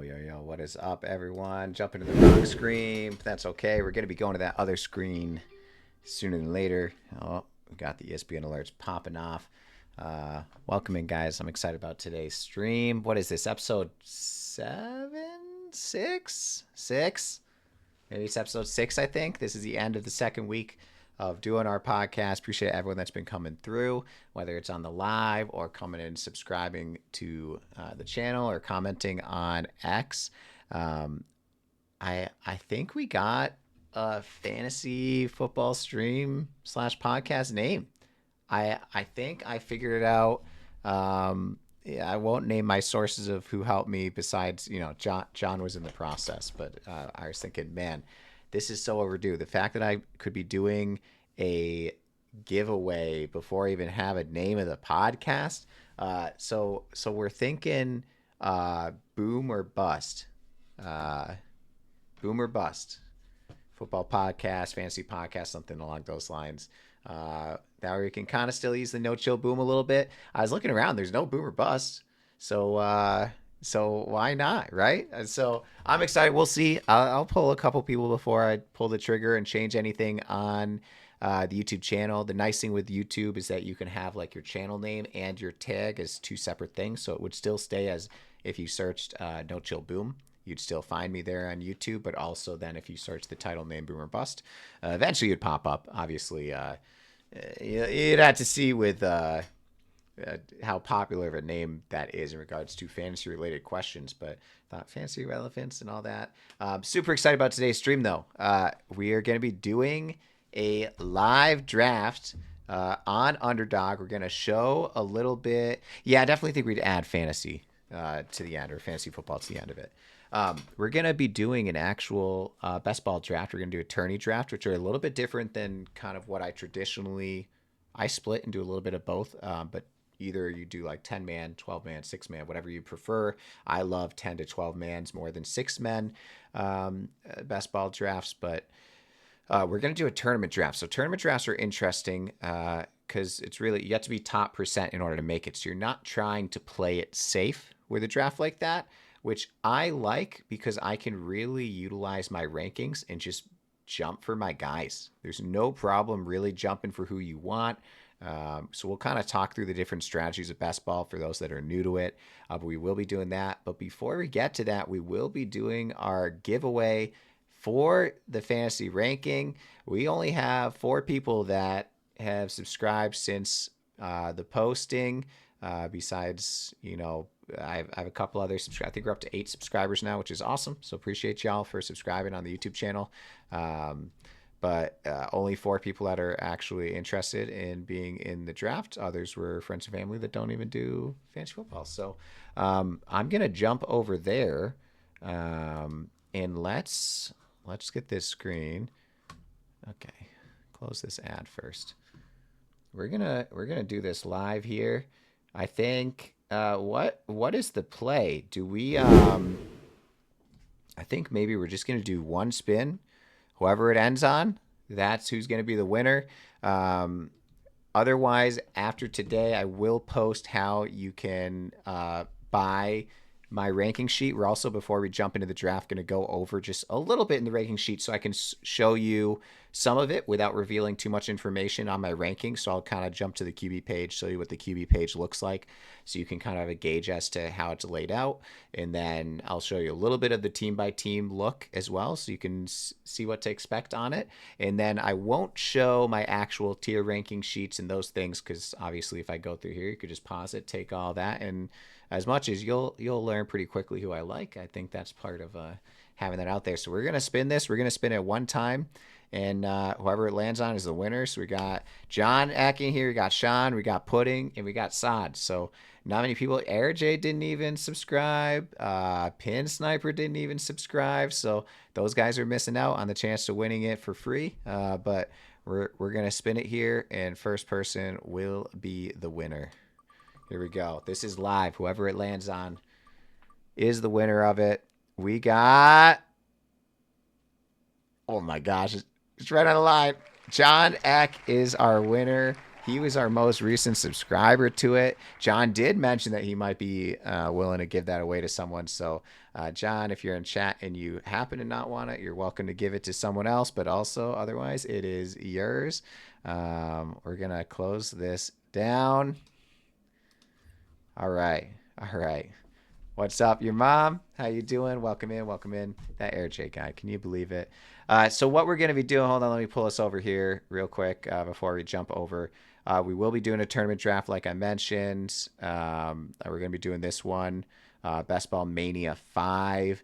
Yo, what is up, everyone? Jump into the wrong screen. That's okay. We're going to be going to that other screen sooner than later. Oh, we got the ESPN alerts popping off. Welcome in, guys. I'm excited about today's stream. What is this, episode 7? 6? 6? Maybe it's episode 6, I think. This is the end of the second week of doing our podcast. Appreciate everyone that's been coming through, whether it's on the live or coming in subscribing to the channel or commenting on X. I think we got a fantasy football stream / podcast name. I think I figured it out. I won't name my sources of who helped me besides, John was in the process, but I was thinking, man, this is so overdue. The fact that I could be doing a giveaway before I even have a name of the podcast. So we're thinking boom or bust. Boom or bust. Football podcast, fantasy podcast, something along those lines. That way we can kind of still use the no chill boom a little bit. I was looking around, there's no boom or bust. So why not, right? And so I'm excited. We'll see. I'll pull a couple people before I pull the trigger and change anything on the YouTube channel. The nice thing with YouTube is that you can have like your channel name and your tag as two separate things. So it would still stay as if you searched No Chill Boom. You'd still find me there on YouTube, but also then if you search the title name Boom or Bust, eventually you'd pop up. Obviously, you'd have to see with how popular of a name that is in regards to fantasy related questions, but thought fantasy relevance and all that. Super excited about today's stream though. We are going to be doing a live draft on Underdog. We're going to show a little bit. Yeah, I definitely think we'd add fantasy to the end, or fantasy football to the end of it. We're going to be doing an actual best ball draft. We're going to do a tourney draft, which are a little bit different than kind of what I split and do a little bit of both. But either you do like 10 man, 12 man, 6 man, whatever you prefer. I love 10 to 12 mans more than 6 men best ball drafts, but we're going to do a tournament draft. So tournament drafts are interesting because it's really, you have to be top percent in order to make it. So you're not trying to play it safe with a draft like that, which I like because I can really utilize my rankings and just jump for my guys. There's no problem really jumping for who you want. So we'll kind of talk through the different strategies of best ball for those that are new to it. But we will be doing that. But before we get to that, we will be doing our giveaway for the fantasy ranking. We only have 4 people that have subscribed since the posting. Besides, I have a couple other subscribers. I think we're up to 8 subscribers now, which is awesome. So appreciate y'all for subscribing on the YouTube channel. But only 4 people that are actually interested in being in the draft. Others were friends and family that don't even do fantasy football. So I'm gonna jump over there, and let's get this screen. Okay, close this ad first. We're gonna do this live here. I think what is the play? Do we I think maybe we're just gonna do one spin. Whoever it ends on, that's who's going to be the winner. Otherwise, after today, I will post how you can buy my ranking sheet. We're also, before we jump into the draft, going to go over just a little bit in the ranking sheet so I can show you some of it without revealing too much information on my rankings. So I'll kind of jump to the QB page, show you what the QB page looks like so you can kind of have a gauge as to how it's laid out. And then I'll show you a little bit of the team by team look as well so you can see what to expect on it. And then I won't show my actual tier ranking sheets and those things because obviously if I go through here, you could just pause it, take all that, and as much as you'll learn pretty quickly who I like. I think that's part of having that out there. So we're going to spin this. We're going to spin it one time, and whoever it lands on is the winner. So we got John Eck in here, we got Sean, we got Pudding, and we got Sod. So not many people. Air J didn't even subscribe. Pin Sniper didn't even subscribe. So those guys are missing out on the chance to winning it for free. But we're going to spin it here, and first person will be the winner. Here we go. This is live. Whoever it lands on is the winner of it. We got... Oh my gosh. It's right on the line. John Eck is our winner He was our most recent subscriber to it. John did mention that he might be willing to give that away to someone. So, John, if you're in chat and you happen to not want it, you're welcome to give it to someone else. But also, otherwise, it is yours. We're going to close this down. All right. All right. What's up, your mom? How you doing? Welcome in. Welcome in. That AirJ guy. Can you believe it? So what we're going to be doing, hold on, let me pull us over here real quick before we jump over. We will be doing a tournament draft like I mentioned. We're going to be doing this one, Best Ball Mania 5.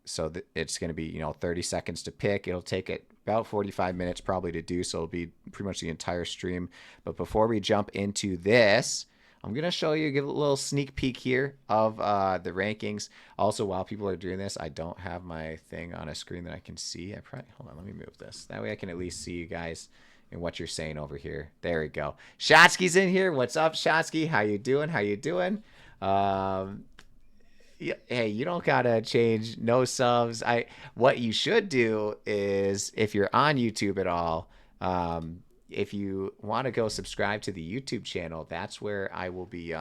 So it's going to be, 30 seconds to pick. It'll take it about 45 minutes probably to do, so it'll be pretty much the entire stream. But before we jump into this, I'm going to show you, give a little sneak peek here of the rankings. Also, while people are doing this, I don't have my thing on a screen that I can see. Hold on, let me move this. That way I can at least see you guys and what you're saying over here. There we go. Shotsky's in here. What's up, Shotsky? How you doing? How you doing? Hey, you don't gotta change no subs. What you should do is, if you're on YouTube at all, if you want to go subscribe to the YouTube channel, that's where I will be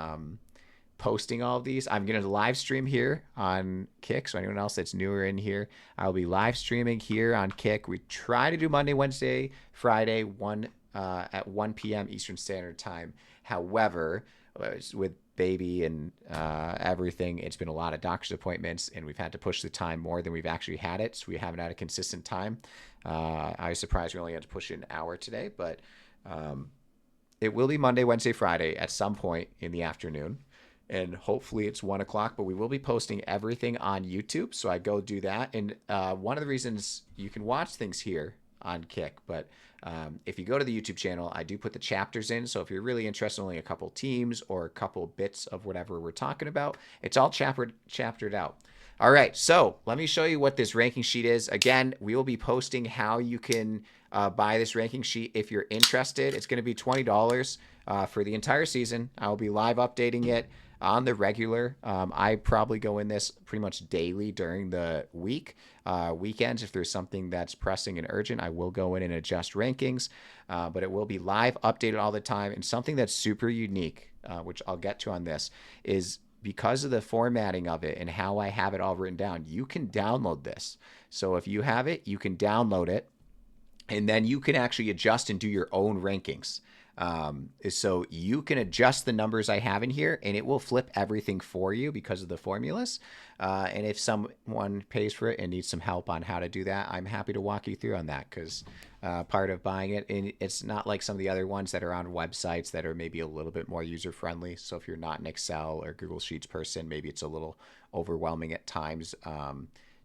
posting all of these. I'm going to live stream here on Kick. So anyone else that's newer in here, I'll be live streaming here on Kick. We try to do Monday, Wednesday, Friday, at 1 p.m. Eastern Standard Time. However, with baby and everything, it's been a lot of doctor's appointments, and we've had to push the time more than we've actually had it. So we haven't had a consistent time. I was surprised we only had to push it an hour today, but it will be Monday, Wednesday, Friday at some point in the afternoon. And hopefully it's 1 o'clock, but we will be posting everything on YouTube. So I go do that. And one of the reasons you can watch things here on Kick, but if you go to the YouTube channel, I do put the chapters in. So if you're really interested in only a couple teams or a couple bits of whatever we're talking about, it's all chaptered out. All right, so let me show you what this ranking sheet is. Again, we will be posting how you can buy this ranking sheet if you're interested. It's going to be $20 for the entire season. I will be live updating it on the regular. I probably go in this pretty much daily during the week. Weekends, if there's something that's pressing and urgent, I will go in and adjust rankings. But it will be live, updated all the time. And something that's super unique, which I'll get to on this, is because of the formatting of it and how I have it all written down, you can download this. So if you have it, you can download it, and then you can actually adjust and do your own rankings. So you can adjust the numbers I have in here, and it will flip everything for you because of the formulas. And if someone pays for it and needs some help on how to do that, I'm happy to walk you through on that, because part of buying it, and it's not like some of the other ones that are on websites that are maybe a little bit more user friendly. So if you're not an Excel or Google Sheets person, maybe it's a little overwhelming at times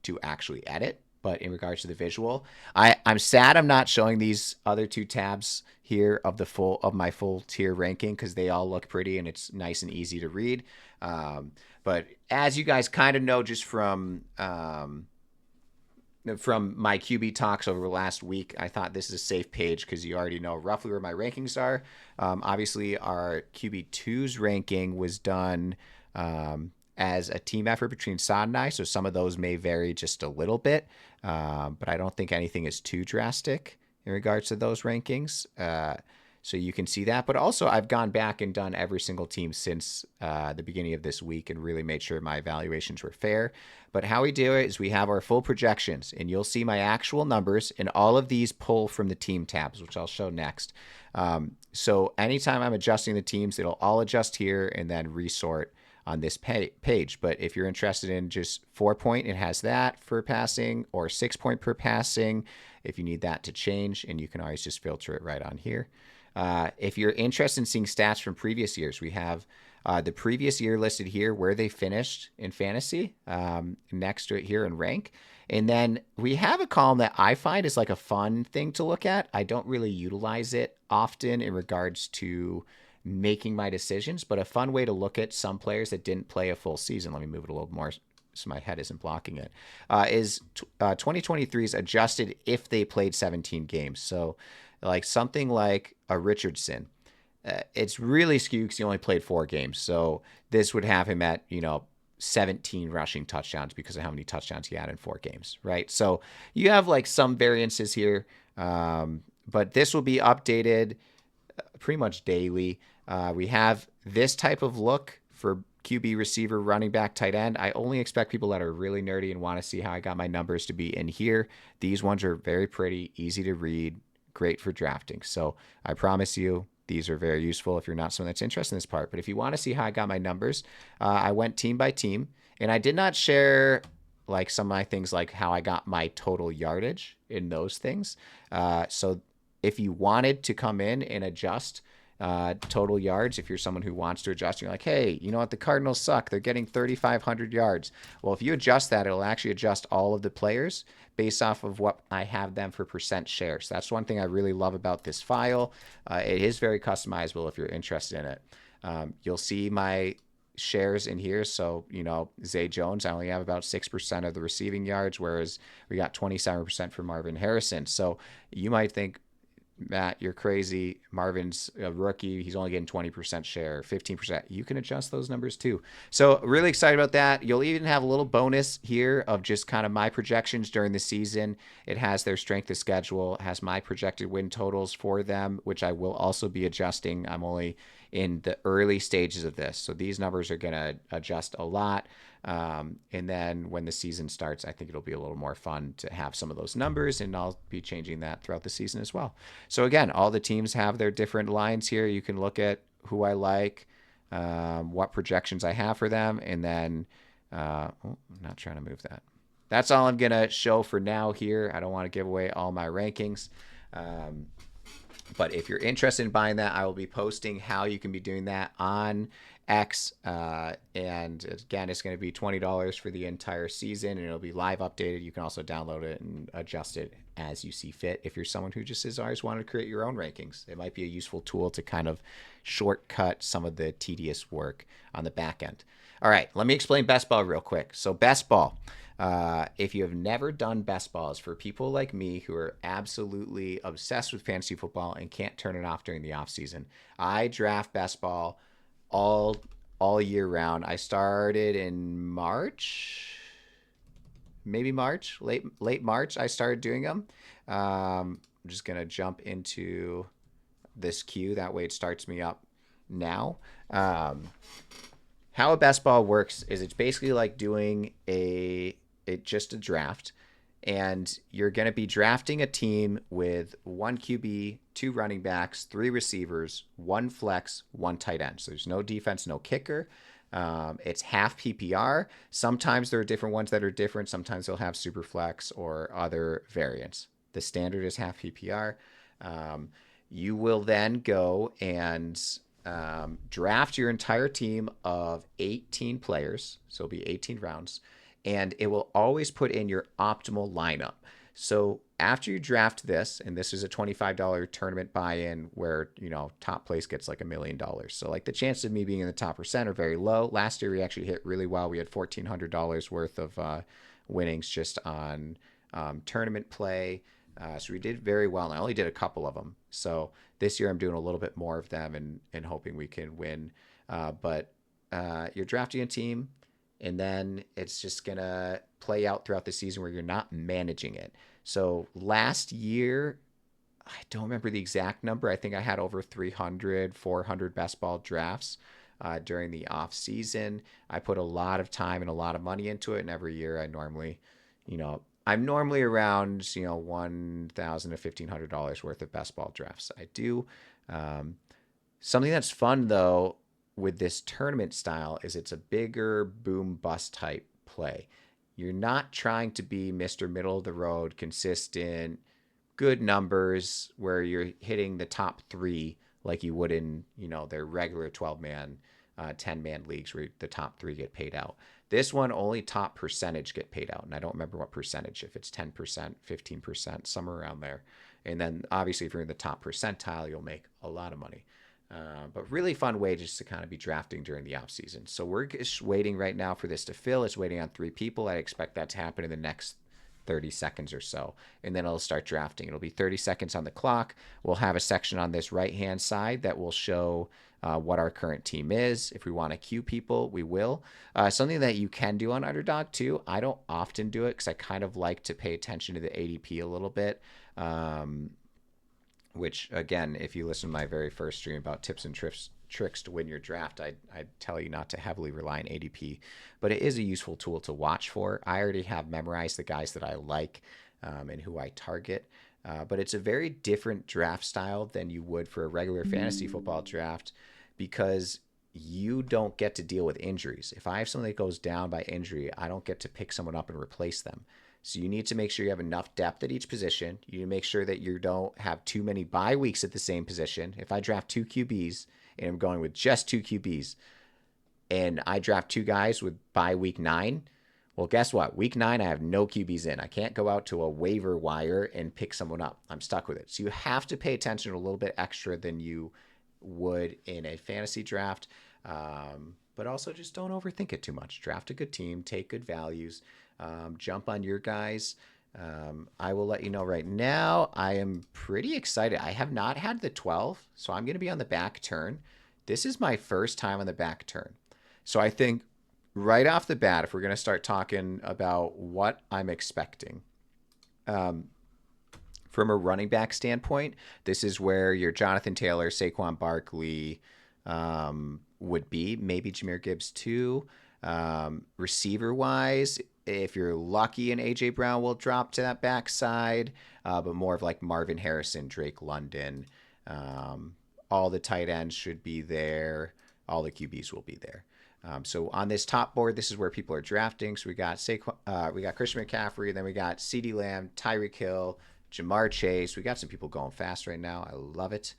to actually edit. But in regards to the visual, I'm sad I'm not showing these other two tabs here of my full tier ranking, because they all look pretty and it's nice and easy to read. But as you guys kind of know, just from my QB talks over the last week, I thought this is a safe page because you already know roughly where my rankings are. Obviously, our QB2's ranking was done as a team effort between Saad and I, so some of those may vary just a little bit, but I don't think anything is too drastic in regards to those rankings. So you can see that. But also, I've gone back and done every single team since the beginning of this week and really made sure my evaluations were fair. But how we do it is we have our full projections, and you'll see my actual numbers, and all of these pull from the team tabs, which I'll show next. So anytime I'm adjusting the teams, it'll all adjust here and then resort on this page. But if you're interested in just 4-point, it has that for passing, or 6-point per passing if you need that to change, and you can always just filter it right on here. If you're interested in seeing stats from previous years, we have the previous year listed here, where they finished in fantasy, next to it here in rank. And then we have a column that I find is like a fun thing to look at. I don't really utilize it often in regards to making my decisions, but a fun way to look at some players that didn't play a full season. Let me move it a little more so my head isn't blocking it. Is 2023's adjusted if they played 17 games. So like something like a Richardson, it's really skewed because he only played 4 games. So this would have him at, 17 rushing touchdowns because of how many touchdowns he had in 4 games, right? So you have like some variances here, but this will be updated pretty much daily. We have this type of look for QB, receiver, running back, tight end. I only expect people that are really nerdy and want to see how I got my numbers to be in here. These ones are very pretty, easy to read, great for drafting. So I promise you, these are very useful if you're not someone that's interested in this part. But if you want to see how I got my numbers, I went team by team, and I did not share like some of my things like how I got my total yardage in those things. So if you wanted to come in and adjust total yards, if you're someone who wants to adjust, you're like, hey, you know what? The Cardinals suck. They're getting 3,500 yards. Well, if you adjust that, it'll actually adjust all of the players based off of what I have them for percent shares. That's one thing I really love about this file. It is very customizable if you're interested in it. You'll see my shares in here. So, Zay Jones, I only have about 6% of the receiving yards, whereas we got 27% for Marvin Harrison. So you might think, Matt, you're crazy. Marvin's a rookie. He's only getting 20% share, 15%. You can adjust those numbers too. So really excited about that. You'll even have a little bonus here of just kind of my projections during the season. It has their strength of schedule, has my projected win totals for them, which I will also be adjusting. I'm only in the early stages of this. So these numbers are going to adjust a lot. And then when the season starts, I think it'll be a little more fun to have some of those numbers, and I'll be changing that throughout the season as well. So again, all the teams have their different lines here. You can look at who I like, what projections I have for them, and then I'm not trying to move that. That's all I'm going to show for now here. I don't want to give away all my rankings. But if you're interested in buying that, I will be posting how you can be doing that on X. And again, it's going to be $20 for the entire season, and it'll be live updated. You can also download it and adjust it as you see fit. If you're someone who just has always wanted to create your own rankings, it might be a useful tool to kind of shortcut some of the tedious work on the back end. All right, let me explain best ball real quick. So best ball. If you have never done best balls, for people like me who are absolutely obsessed with fantasy football and can't turn it off during the off season, I draft best ball all year round. I started in March, maybe March, late March. I started doing them. I'm just gonna jump into this queue. That way it starts me up now. How a best ball works is it's basically like doing just a draft, and you're going to be drafting a team with 1 QB, 2 running backs, 3 receivers, 1 flex, 1 tight end. So there's no defense, no kicker. It's half PPR. Sometimes there are different ones that are different. Sometimes they'll have super flex or other variants. The standard is half PPR. You will then go and draft your entire team of 18 players. So it'll be 18 rounds. And it will always put in your optimal lineup. So after you draft this, and this is a $25 tournament buy-in where, top place gets like $1 million. So like the chances of me being in the top percent are very low. Last year we actually hit really well. We had $1,400 worth of winnings just on tournament play. So we did very well. And I only did a couple of them. So this year I'm doing a little bit more of them and hoping we can win. But you're drafting a team, and then it's just going to play out throughout the season where you're not managing it. So last year, I don't remember the exact number. I think I had over 300, 400 best ball drafts during the off season. I put a lot of time and a lot of money into it. And every year I'm normally around, $1,000 to $1,500 worth of best ball drafts. I do. Something that's fun though with this tournament style is it's a bigger boom bust type play. You're not trying to be Mr. Middle of the Road, consistent, good numbers where you're hitting the top 3 like you would in, their regular 12-man, 10-man leagues where the top 3 get paid out. This one, only top percentage get paid out. And I don't remember what percentage, if it's 10%, 15%, somewhere around there. And then obviously if you're in the top percentile, you'll make a lot of money. But really fun way just to kind of be drafting during the off season. So we're just waiting right now for this to fill. It's waiting on 3 people. I expect that to happen in the next 30 seconds or so. And then it'll start drafting. It'll be 30 seconds on the clock. We'll have a section on this right-hand side that will show what our current team is. If we want to queue people, we will. Something that you can do on Underdog too. I don't often do it because I kind of like to pay attention to the ADP a little bit. which again, if you listen to my very first stream about tips and tricks to win your draft, I'd tell you not to heavily rely on ADP, but it is a useful tool to watch for. I already have memorized the guys that I like and who I target, but it's a very different draft style than you would for a regular fantasy football draft because you don't get to deal with injuries. If I have someone that goes down by injury, I don't get to pick someone up and replace them. So you need to make sure you have enough depth at each position. You need to make sure that you don't have too many bye weeks at the same position. If I draft two QBs and I'm going with just two QBs and I draft two guys with bye week 9, well, guess what? Week 9, I have no QBs in. I can't go out to a waiver wire and pick someone up. I'm stuck with it. So you have to pay attention a little bit extra than you would in a fantasy draft. But also just don't overthink it too much. Draft a good team, take good values, jump on your guys. I will let you know right now, I am pretty excited. I have not had the 12, so I'm going to be on the back turn. This is my first time on the back turn. So I think right off the bat, if we're going to start talking about what I'm expecting, from a running back standpoint, this is where your Jonathan Taylor, Saquon Barkley would be. Maybe Jahmyr Gibbs too. Receiver-wise, if you're lucky, and A.J. Brown will drop to that backside, but more of like Marvin Harrison, Drake London. All the tight ends should be there. All the QBs will be there. So on this top board, this is where people are drafting. So we got we got Christian McCaffrey, then we got CeeDee Lamb, Tyreek Hill, Jamar Chase. We got some people going fast right now. I love it.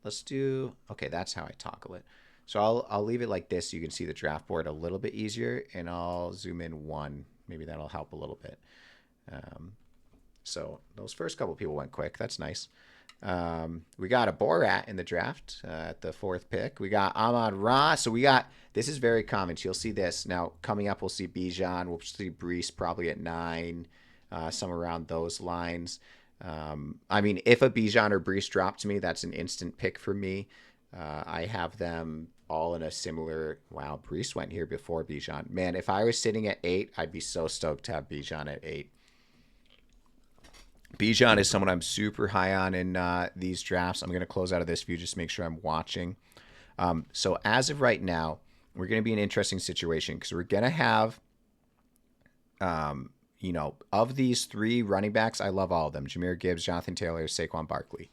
Let's do, okay, that's how I toggle it. So I'll leave it like this so you can see the draft board a little bit easier, and I'll zoom in one. Maybe that'll help a little bit. So those first couple people went quick. That's nice. We got a Borat in the draft at the 4th pick. We got Amon-Ra. So we got, this is very common. So you'll see this. Now, coming up, we'll see Bijan. We'll see Brees probably at 9, somewhere around those lines. I mean, if a Bijan or Brees drop to me, that's an instant pick for me. I have them all in a similar, wow, Brees went here before Bijan. Man, if I was sitting at 8, I'd be so stoked to have Bijan at 8. Bijan is someone I'm super high on in these drafts. I'm going to close out of this view just to make sure I'm watching. So as of right now, we're going to be in an interesting situation because we're going to have, of these 3 running backs, I love all of them. Jahmyr Gibbs, Jonathan Taylor, Saquon Barkley.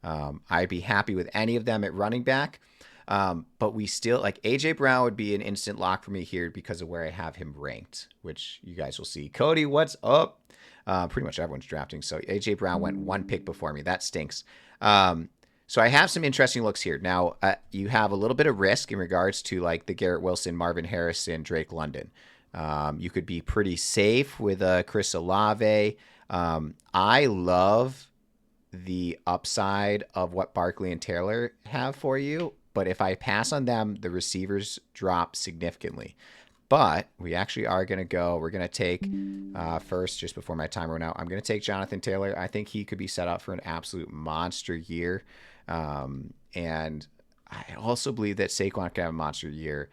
I'd be happy with any of them at running back. But we still, like, A.J. Brown would be an instant lock for me here because of where I have him ranked, which you guys will see. Cody, what's up? Pretty much everyone's drafting. So A.J. Brown went 1 pick before me. That stinks. So I have some interesting looks here. Now, you have a little bit of risk in regards to, like, the Garrett Wilson, Marvin Harrison, Drake London. You could be pretty safe with Chris Olave. I love the upside of what Barkley and Taylor have for you, but if I pass on them, the receivers drop significantly. But we actually are going to go, we're going to take first, just before my timer went out, I'm going to take Jonathan Taylor. I think he could be set up for an absolute monster year. And I also believe that Saquon could have a monster year.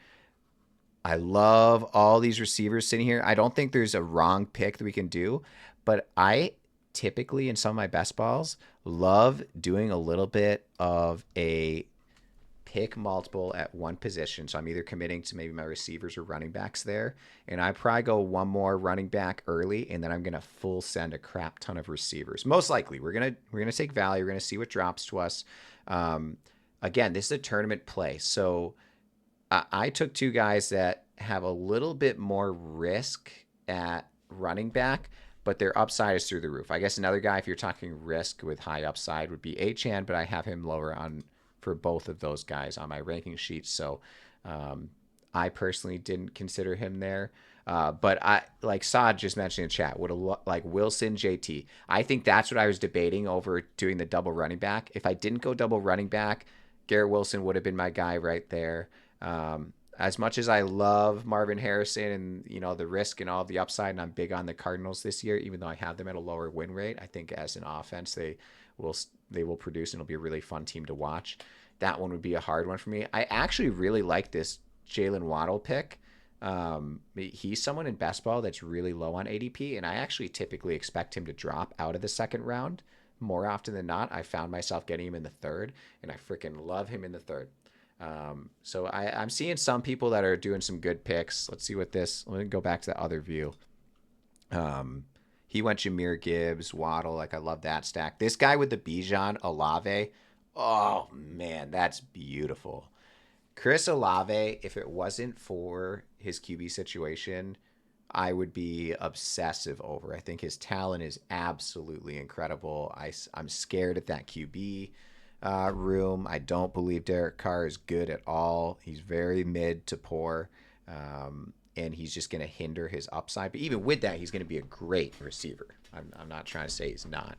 I love all these receivers sitting here. I don't think there's a wrong pick that we can do, but I typically, in some of my best balls, love doing a little bit of a pick multiple at one position. So I'm either committing to maybe my receivers or running backs there, and I probably go one more running back early, and then I'm gonna full send a crap ton of receivers. Most likely, we're gonna take value. We're gonna see what drops to us. Again, this is a tournament play, so I took 2 guys that have a little bit more risk at running back, but their upside is through the roof. I guess another guy, if you're talking risk with high upside, would be Achane, but I have him lower on for both of those guys on my ranking sheet. So I personally didn't consider him there. But I, like Saad just mentioned in chat, like Wilson, JT. I think that's what I was debating over doing the double running back. If I didn't go double running back, Garrett Wilson would have been my guy right there. As much as I love Marvin Harrison and the risk and all the upside, and I'm big on the Cardinals this year, even though I have them at a lower win rate, I think as an offense they will produce and it'll be a really fun team to watch. That one would be a hard one for me. I actually really like this Jalen Waddle pick. He's someone in best ball that's really low on ADP, and I actually typically expect him to drop out of the second round more often than not, I found myself getting him in the third, and I freaking love him in the third. So I'm seeing some people that are doing some good picks. Let's see what this. Let me go back to the other view. Um, he went Jameer Gibbs, Waddle. Like I love that stack. This guy with the Bijan Olave. Oh man, that's beautiful. Chris Olave. If it wasn't for his QB situation, I would be obsessive over. I think his talent is absolutely incredible. I'm scared at that QB room. I don't believe Derek Carr is good at all. He's very mid to poor, and he's just going to hinder his upside. But even with that, he's going to be a great receiver. I'm not trying to say he's not.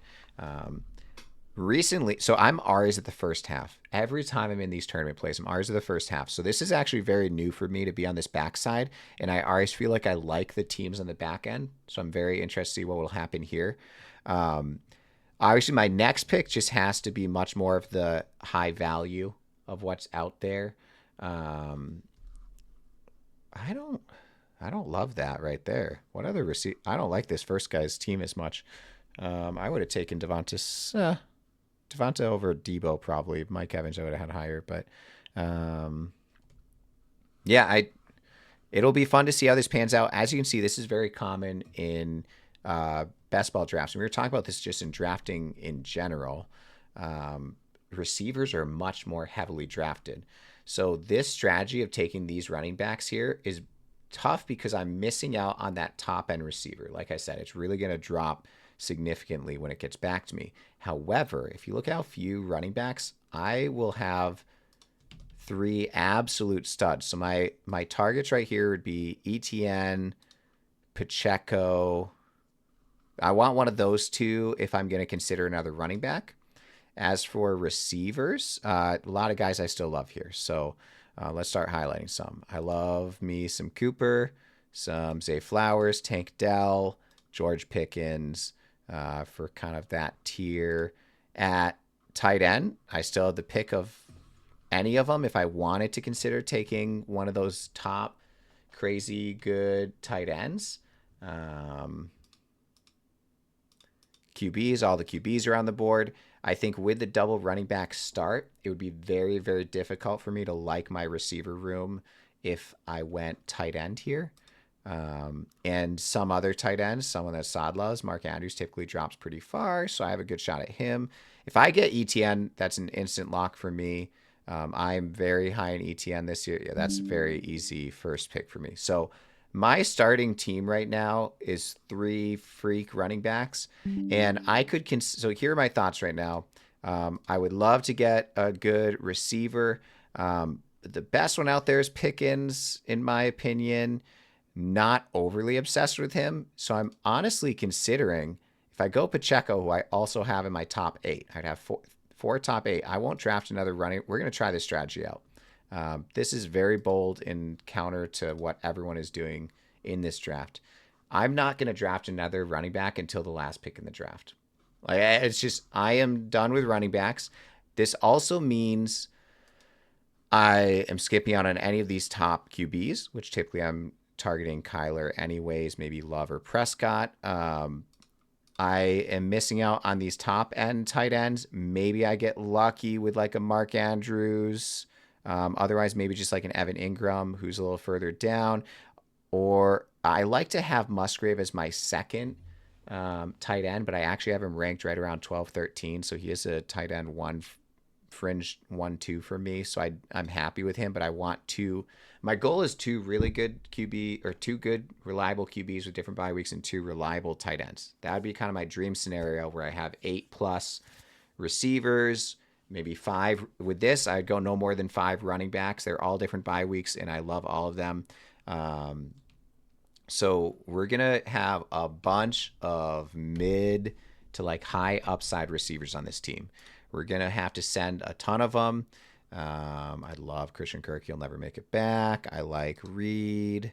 Recently, so I'm R's at the first half. Every time I'm in these tournament plays, I'm R's at the first half. So this is actually very new for me to be on this backside, and I always feel like I like the teams on the back end. So I'm very interested to see what will happen here. Obviously, my next pick just has to be much more of the high value of what's out there. I don't love that right there. What other receiver? I don't like this first guy's team as much. I would have taken Devonta over Debo probably. Mike Evans I would have had higher, but yeah, it'll be fun to see how this pans out. As you can see, this is very common in best ball drafts. And we were talking about this just in drafting in general. Receivers are much more heavily drafted. So this strategy of taking these running backs here is tough because I'm missing out on that top end receiver. Like I said, it's really going to drop significantly when it gets back to me. However, if you look at how few running backs, I will have 3 absolute studs. So my targets right here would be ETN, Pacheco. I want one of those 2 if I'm going to consider another running back. As for receivers, a lot of guys I still love here. So let's start highlighting some. I love me some Cooper, some Zay Flowers, Tank Dell, George Pickens for kind of that tier. At tight end, I still have the pick of any of them if I wanted to consider taking one of those top crazy good tight ends. QBs, all the QBs are on the board. I think with the double running back start, it would be very, very difficult for me to like my receiver room if I went tight end here. And some other tight ends, someone that Sod loves, Mark Andrews typically drops pretty far, so I have a good shot at him. If I get ETN, that's an instant lock for me. I'm very high in ETN this year. Yeah, that's a very easy first pick for me. So my starting team right now is 3 freak running backs, and I could so here are my thoughts right now. I would love to get a good receiver. The best one out there is Pickens, in my opinion. Not overly obsessed with him, so I'm honestly considering if I go Pacheco, who I also have in my top 8. I'd have four top 8. I won't draft another running. We're going to try this strategy out. This is very bold and counter to what everyone is doing in this draft. I'm not going to draft another running back until the last pick in the draft. Like, it's just, I am done with running backs. This also means I am skipping out on any of these top QBs, which typically I'm targeting Kyler anyways, maybe Love or Prescott. I am missing out on these top end tight ends. Maybe I get lucky with like a Mark Andrews. Otherwise, maybe just like an Evan Ingram, who's a little further down. Or I like to have Musgrave as my second tight end, but I actually have him ranked right around 12, 13. So he is a tight end 1, fringe 1, 2 for me. So I'm happy with him, but I want 2. My goal is 2 really good QB or 2 good reliable QBs with different bye weeks and 2 reliable tight ends. That would be kind of my dream scenario where I have 8+ receivers, maybe 5. With this, I'd go no more than 5 running backs. They're all different bye weeks, and I love all of them. So we're going to have a bunch of mid to like high upside receivers on this team. We're going to have to send a ton of them. I love Christian Kirk. He'll never make it back. I like Reed.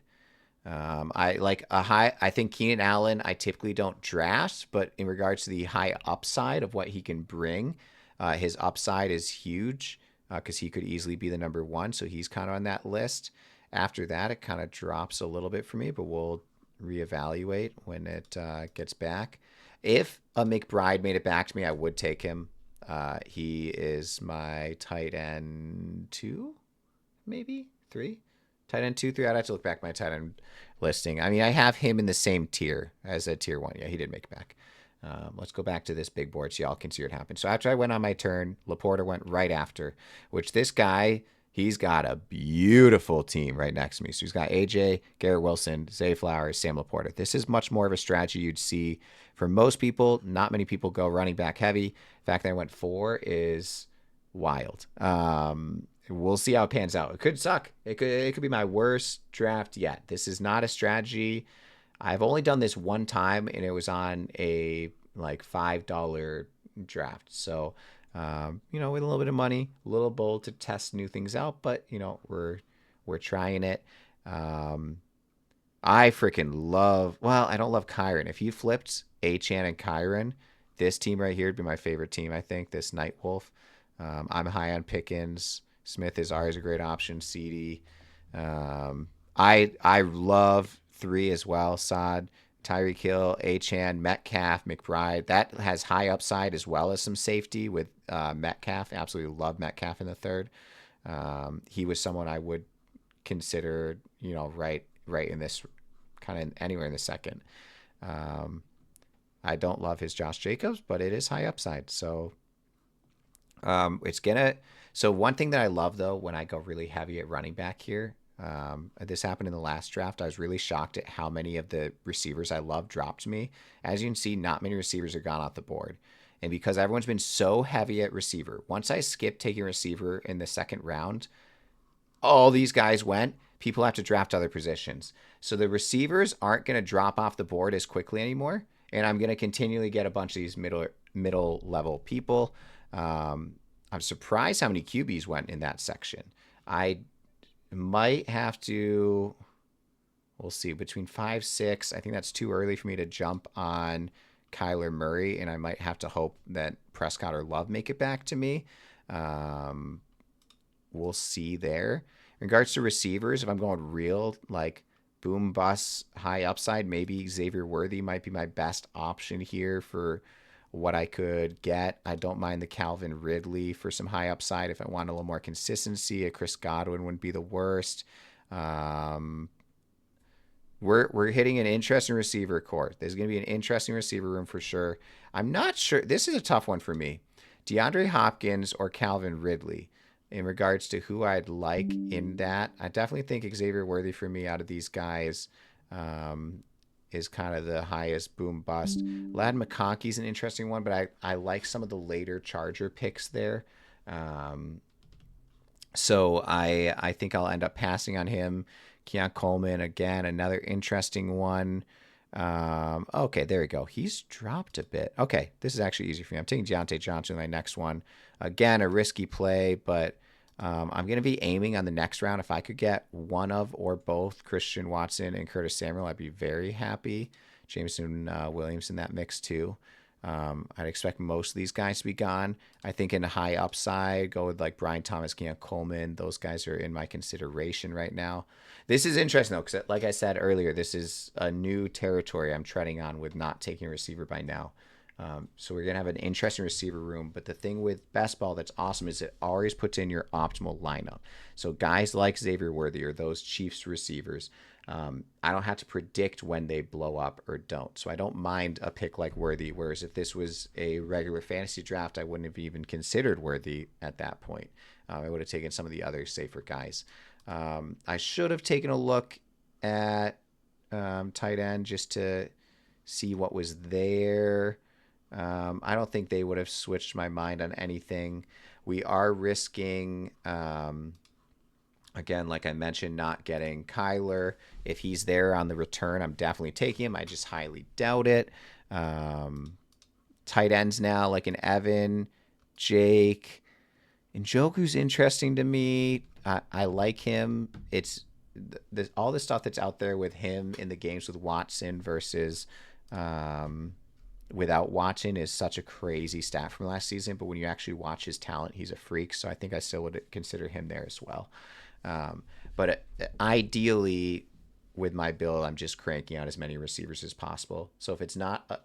I like a high. I think Keenan Allen, I typically don't draft, but in regards to the high upside of what he can bring, his upside is huge because he could easily be the number 1. So he's kind of on that list. After that, it kind of drops a little bit for me, but we'll reevaluate when it gets back. If a McBride made it back to me, I would take him. He is my tight end 2, maybe 3. Tight end 2, 3. I'd have to look back at my tight end listing. I mean, I have him in the same tier as a tier 1. Yeah, he did make it back. Let's go back to this big board so y'all can see what happened. So after I went on my turn, Laporta went right after, which this guy, he's got a beautiful team right next to me. So he's got AJ, Garrett Wilson, Zay Flowers, Sam Laporta. This is much more of a strategy you'd see for most people. Not many people go running back heavy. The fact that I went 4 is wild. We'll see how it pans out. It could suck. It could be my worst draft yet. This is not a strategy. I've only done this one time, and it was on a like $5 draft. So, with a little bit of money, a little bold to test new things out, but we're trying it. I freaking love. Well, I don't love Kyron. If you flipped Achan and Kyron, this team right here would be my favorite team. I think this Night Wolf. I'm high on Pickens. Smith is always a great option. CD. I love 3 as well. Sod, Tyreek Hill, Achan, Metcalf, McBride. That has high upside as well as some safety with Metcalf. Absolutely love Metcalf in the third. He was someone I would consider, right in this kind of anywhere in the second. I don't love his Josh Jacobs, but it is high upside. So So one thing that I love, though, when I go really heavy at running back here, this happened in the last draft. I was really shocked at how many of the receivers I love dropped me. As you can see, not many receivers are gone off the board. And because everyone's been so heavy at receiver, once I skipped taking receiver in the second round, all these guys went. People have to draft other positions. So the receivers aren't going to drop off the board as quickly anymore. And I'm going to continually get a bunch of these middle level people. I'm surprised how many QBs went in that section. I might have to, we'll see, between 5, 6. I think that's too early for me to jump on Kyler Murray, and I might have to hope that Prescott or Love make it back to me. We'll see there. In regards to receivers, if I'm going real, like boom, bust, high upside, maybe Xavier Worthy might be my best option here for what I could get. I don't mind the Calvin Ridley for some high upside if I want a little more consistency. A Chris Godwin wouldn't be the worst. We're hitting an interesting receiver court. There's going to be an interesting receiver room for sure. I'm not sure. This is a tough one for me. DeAndre Hopkins or Calvin Ridley in regards to who I'd like in that. I definitely think Xavier Worthy for me out of these guys is kind of the highest boom bust. Lad McConkey's an interesting one, but I like some of the later Charger picks there. So I think I'll end up passing on him. Keon Coleman, again, another interesting one. Okay, there we go. He's dropped a bit. Okay, this is actually easy for me. I'm taking Deontay Johnson in my next one. Again, a risky play, but I'm going to be aiming on the next round. If I could get one of or both Christian Watson and Curtis Samuel, I'd be very happy. Jameson Williams in that mix too. I'd expect most of these guys to be gone. I think in a high upside, go with like Brian Thomas, Keon Coleman. Those guys are in my consideration right now. This is interesting though, because like I said earlier, this is a new territory I'm treading on with not taking a receiver by now. So we're going to have an interesting receiver room. But the thing with best ball that's awesome is it always puts in your optimal lineup. So guys like Xavier Worthy or those Chiefs receivers, I don't have to predict when they blow up or don't. So I don't mind a pick like Worthy. Whereas if this was a regular fantasy draft, I wouldn't have even considered Worthy at that point. I would have taken some of the other safer guys. I should have taken a look at tight end just to see what was there. I don't think they would have switched my mind on anything. We are risking, again, like I mentioned, not getting Kyler. If he's there on the return, I'm definitely taking him. I just highly doubt it. Tight ends now, like an Evan, Jake, and Njoku's interesting to me. I like him. It's all the stuff that's out there with him in the games with Watson versus without Watson is such a crazy stat from last season. But when you actually watch his talent, he's a freak. So I think I still would consider him there as well. But ideally, with my build, I'm just cranking out as many receivers as possible. So if it's not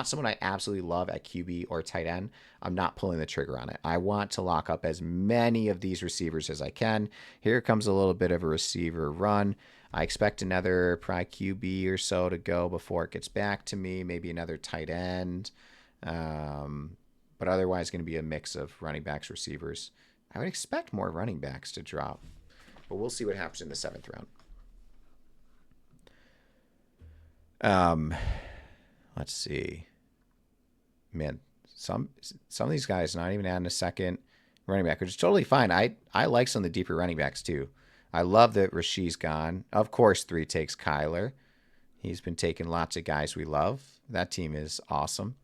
someone I absolutely love at QB or tight end, I'm not pulling the trigger on it. I want to lock up as many of these receivers as I can. Here comes a little bit of a receiver run. I expect another probably QB or so to go before it gets back to me. Maybe another tight end. But otherwise going to be a mix of running backs, receivers. I would expect more running backs to drop, but we'll see what happens in the 7th round. Let's see. Man, some of these guys not even adding a second running back, which is totally fine. I like some of the deeper running backs too. I love that Rasheed's gone. Of course, 3 takes Kyler. He's been taking lots of guys we love. That team is awesome.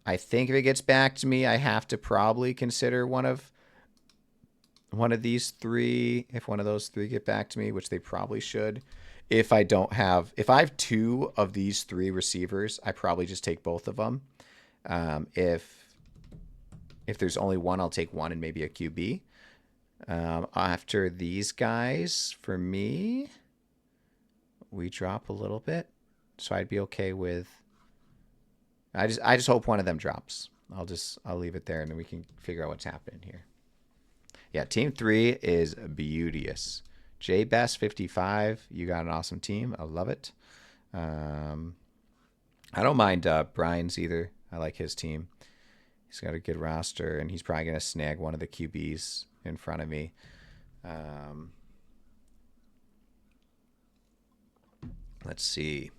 I think if it gets back to me, I have to probably consider one of these 3. If one of those 3 get back to me, which they probably should. If I have 2 of these 3 receivers, I probably just take both of them. If there's only one, I'll take one and maybe a QB. After these guys, for me, we drop a little bit, so I'd be okay with. I just hope one of them drops. I'll leave it there, and then we can figure out what's happening here. Yeah, team 3 is beauteous. J Best 55. You got an awesome team. I love it. I don't mind Brian's either. I like his team. He's got a good roster, and he's probably going to snag one of the QBs in front of me. Let's see.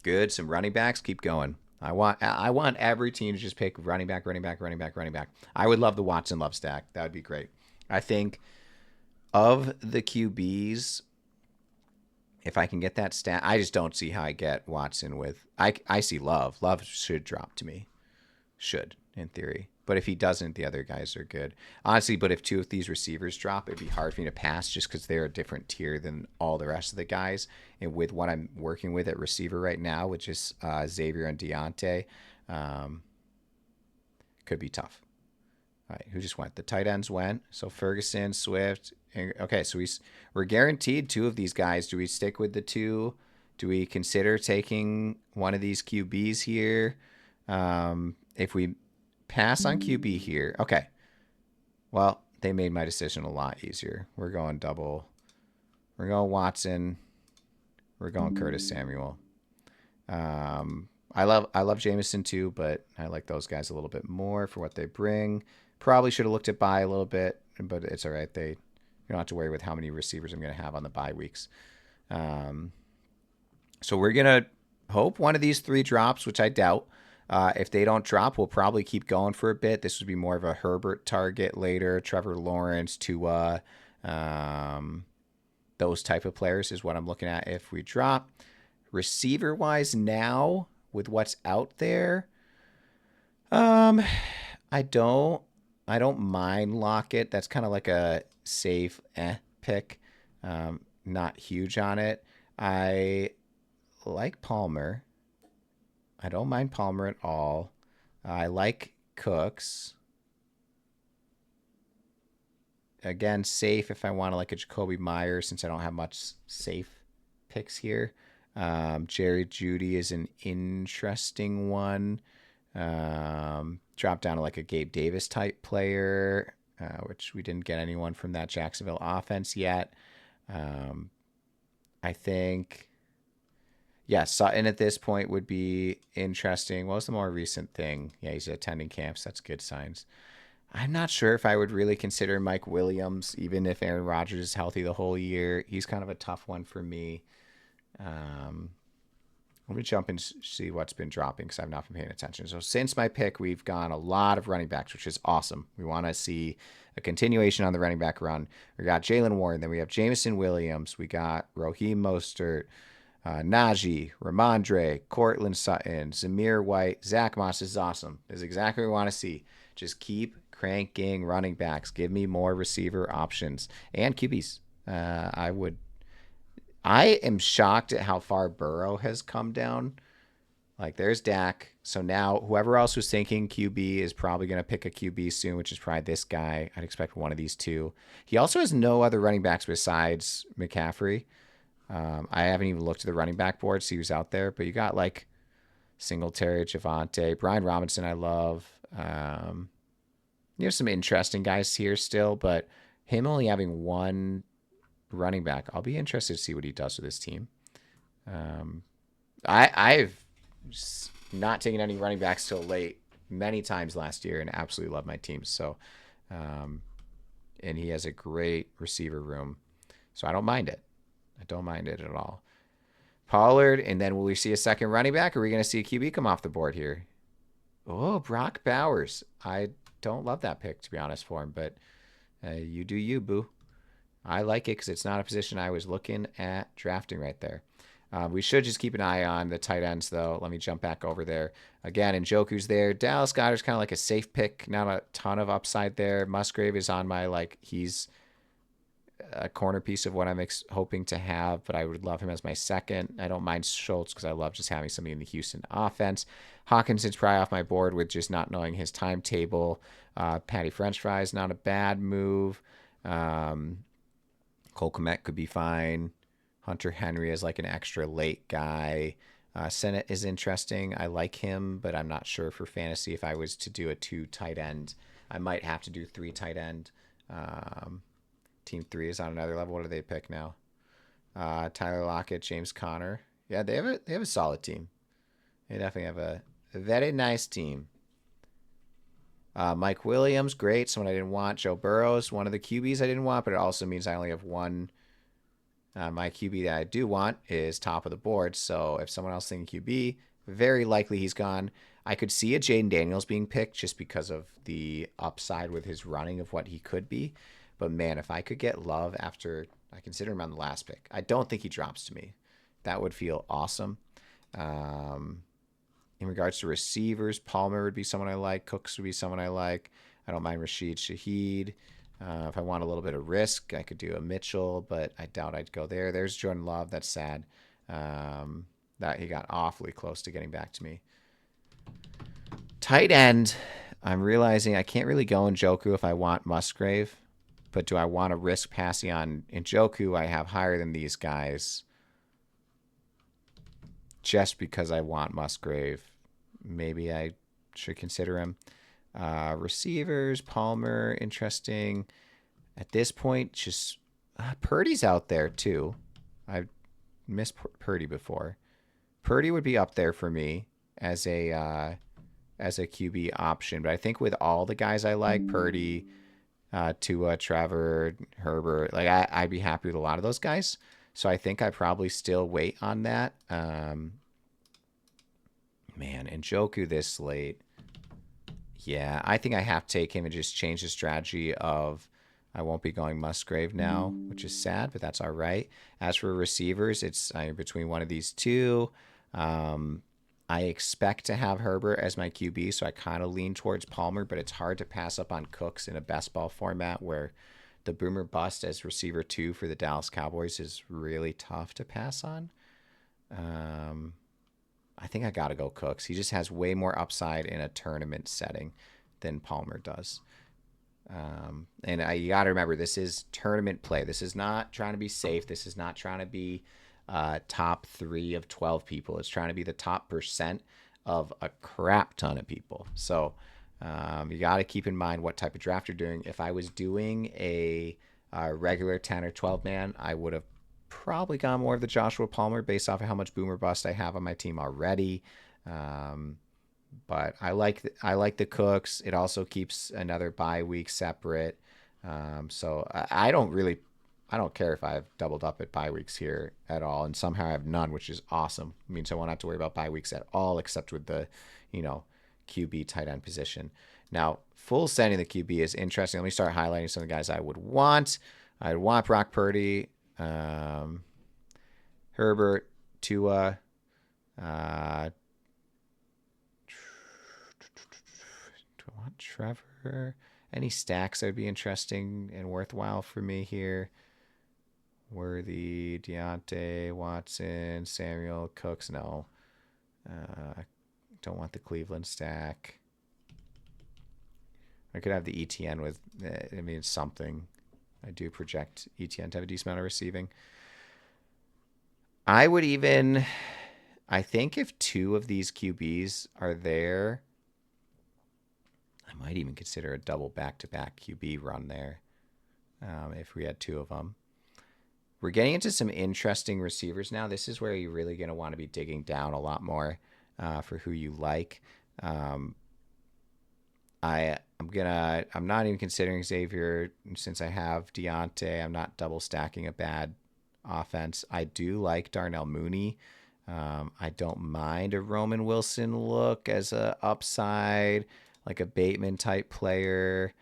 Good. Some running backs. Keep going. I want every team to just pick running back. I would love the Watson Love stack. That would be great. I think of the QBs, if I can get that stat, I just don't see how I get Watson with. I see Love. Love should drop to me. Should, in theory. But if he doesn't, the other guys are good. Honestly, but if 2 of these receivers drop, it'd be hard for me to pass just because they're a different tier than all the rest of the guys. And with what I'm working with at receiver right now, which is Xavier and Deontay, could be tough. All right, who just went? The tight ends went. So Ferguson, Swift. Okay, so we're guaranteed 2 of these guys. Do we stick with the 2? Do we consider taking one of these QBs here? If we pass on QB here. Okay. Well, they made my decision a lot easier. We're going double. We're going Watson. We're going Curtis Samuel. I love Jameson too, but I like those guys a little bit more for what they bring. Probably should have looked at bye a little bit, but it's all right. You don't have to worry with how many receivers I'm going to have on the bye weeks. So we're going to hope one of these 3 drops, which I doubt. If they don't drop, we'll probably keep going for a bit. This would be more of a Herbert target later. Trevor Lawrence, Tua, those type of players is what I'm looking at if we drop. Receiver-wise now, with what's out there, I don't mind Lockett. That's kind of like a safe pick. Not huge on it. I like Palmer. I don't mind Palmer at all. I like Cooks. Again, safe if I want to like a Jacoby Myers since I don't have much safe picks here. Jerry Jeudy is an interesting one. Drop down to like a Gabe Davis type player, which we didn't get anyone from that Jacksonville offense yet. I think... Yeah, Sutton at this point would be interesting. What was the more recent thing? Yeah, he's attending camps. That's good signs. I'm not sure if I would really consider Mike Williams, even if Aaron Rodgers is healthy the whole year. He's kind of a tough one for me. Let me jump and see what's been dropping because I've not been paying attention. So since my pick, we've gone a lot of running backs, which is awesome. We want to see a continuation on the running back run. We got Jalen Warren. Then we have Jameson Williams. We got Raheem Mostert. Najee, Ramondre, Cortland Sutton, Zamir White, Zach Moss is awesome. This is exactly what we want to see. Just keep cranking running backs. Give me more receiver options and QBs. I am shocked at how far Burrow has come down. Like there's Dak. So now whoever else was thinking QB is probably going to pick a QB soon, which is probably this guy. I'd expect one of these two. He also has no other running backs besides McCaffrey. I haven't even looked at the running back board, see who's out there, but you got like Singletary, Javante, Brian Robinson. I love. You have some interesting guys here still, but him only having one running back, I'll be interested to see what he does with his team. I've not taken any running backs till late many times last year and absolutely love my teams. So, and he has a great receiver room, so I don't mind it. I don't mind it at all. Pollard, and then will we see a second running back? Or are we going to see a QB come off the board here? Oh, Brock Bowers. I don't love that pick, to be honest, for him, but you do you, boo. I like it because it's not a position I was looking at drafting right there. We should just keep an eye on the tight ends, though. Let me jump back over there. Again, Njoku's there. Dallas Goedert's kind of like a safe pick. Not a ton of upside there. Musgrave is on my, like, he's a corner piece of what I'm hoping to have, but I would love him as my second. I don't mind Schultz because I love just having somebody in the Houston offense. Hawkinson's probably off my board with just not knowing his timetable. Patty French fries, not a bad move. Cole Kmet could be fine. Hunter Henry is like an extra late guy. Sennett is interesting. I like him, but I'm not sure for fantasy if I was to do a 2 tight end. I might have to do 3 tight end. Team 3 is on another level. What do they pick now? Tyler Lockett, James Conner. Yeah, they have a solid team. They definitely have a very nice team. Mike Williams, great. Someone I didn't want. Joe Burrows, one of the QBs I didn't want, but it also means I only have one. My QB that I do want is top of the board. So if someone else thinks QB, very likely he's gone. I could see a Jaden Daniels being picked just because of the upside with his running of what he could be. But man, if I could get Love after I consider him on the last pick, I don't think he drops to me. That would feel awesome. In regards to receivers, Palmer would be someone I like. Cooks would be someone I like. I don't mind Rashid Shaheed. If I want a little bit of risk, I could do a Mitchell, but I doubt I'd go there. There's Jordan Love. That's sad. That he got awfully close to getting back to me. Tight end, I'm realizing I can't really go Njoku if I want Musgrave, but do I want to risk passing on Njoku? I have higher than these guys just because I want Musgrave. Maybe I should consider him. Receivers, Palmer, interesting. At this point, just Purdy's out there too. I've missed Purdy before. Purdy would be up there for me as a QB option, but I think with all the guys I like, Purdy, Tua, Trevor, Herbert, like I'd be happy with a lot of those guys. So I think I probably still wait on that. Man, Njoku this late. Yeah, I think I have to take him and just change the strategy of I won't be going Musgrave now, which is sad, but that's all right. As for receivers, it's between one of these two. I expect to have Herbert as my QB, so I kind of lean towards Palmer, but it's hard to pass up on Cooks in a best ball format where the boomer bust as receiver 2 for the Dallas Cowboys is really tough to pass on. I think I got to go Cooks. He just has way more upside in a tournament setting than Palmer does. And you got to remember, this is tournament play. This is not trying to be safe. This is not trying to be top 3 of 12 people. It's trying to be the top % of a crap ton of people. So you got to keep in mind what type of draft you're doing. If I was doing a regular 10 or 12 man, I would have probably gone more of the Joshua Palmer based off of how much boomer bust I have on my team already. But I like the Cooks. It also keeps another bye week separate. So I don't care if I've doubled up at bye weeks here at all, and somehow I have none, which is awesome. It means I won't have to worry about bye weeks at all, except with the, QB tight end position. Now, full sending the QB is interesting. Let me start highlighting some of the guys I would want. I'd want Brock Purdy, Herbert, Tua, do I want Trevor? Any stacks that would be interesting and worthwhile for me here? Worthy, Deontay, Watson, Samuel, Cooks, no. Don't want the Cleveland stack. I could have the ETN with, I mean, it's something. I do project ETN to have a decent amount of receiving. I would even, I think if 2 of these QBs are there, I might even consider a double back-to-back QB run there if we had 2 of them. We're getting into some interesting receivers now. This is where you're really going to want to be digging down a lot more for who you like. I'm not even considering Xavier since I have Deontay. I'm not double stacking a bad offense. I do like Darnell Mooney. I don't mind a Roman Wilson look as a upside, like a Bateman type player.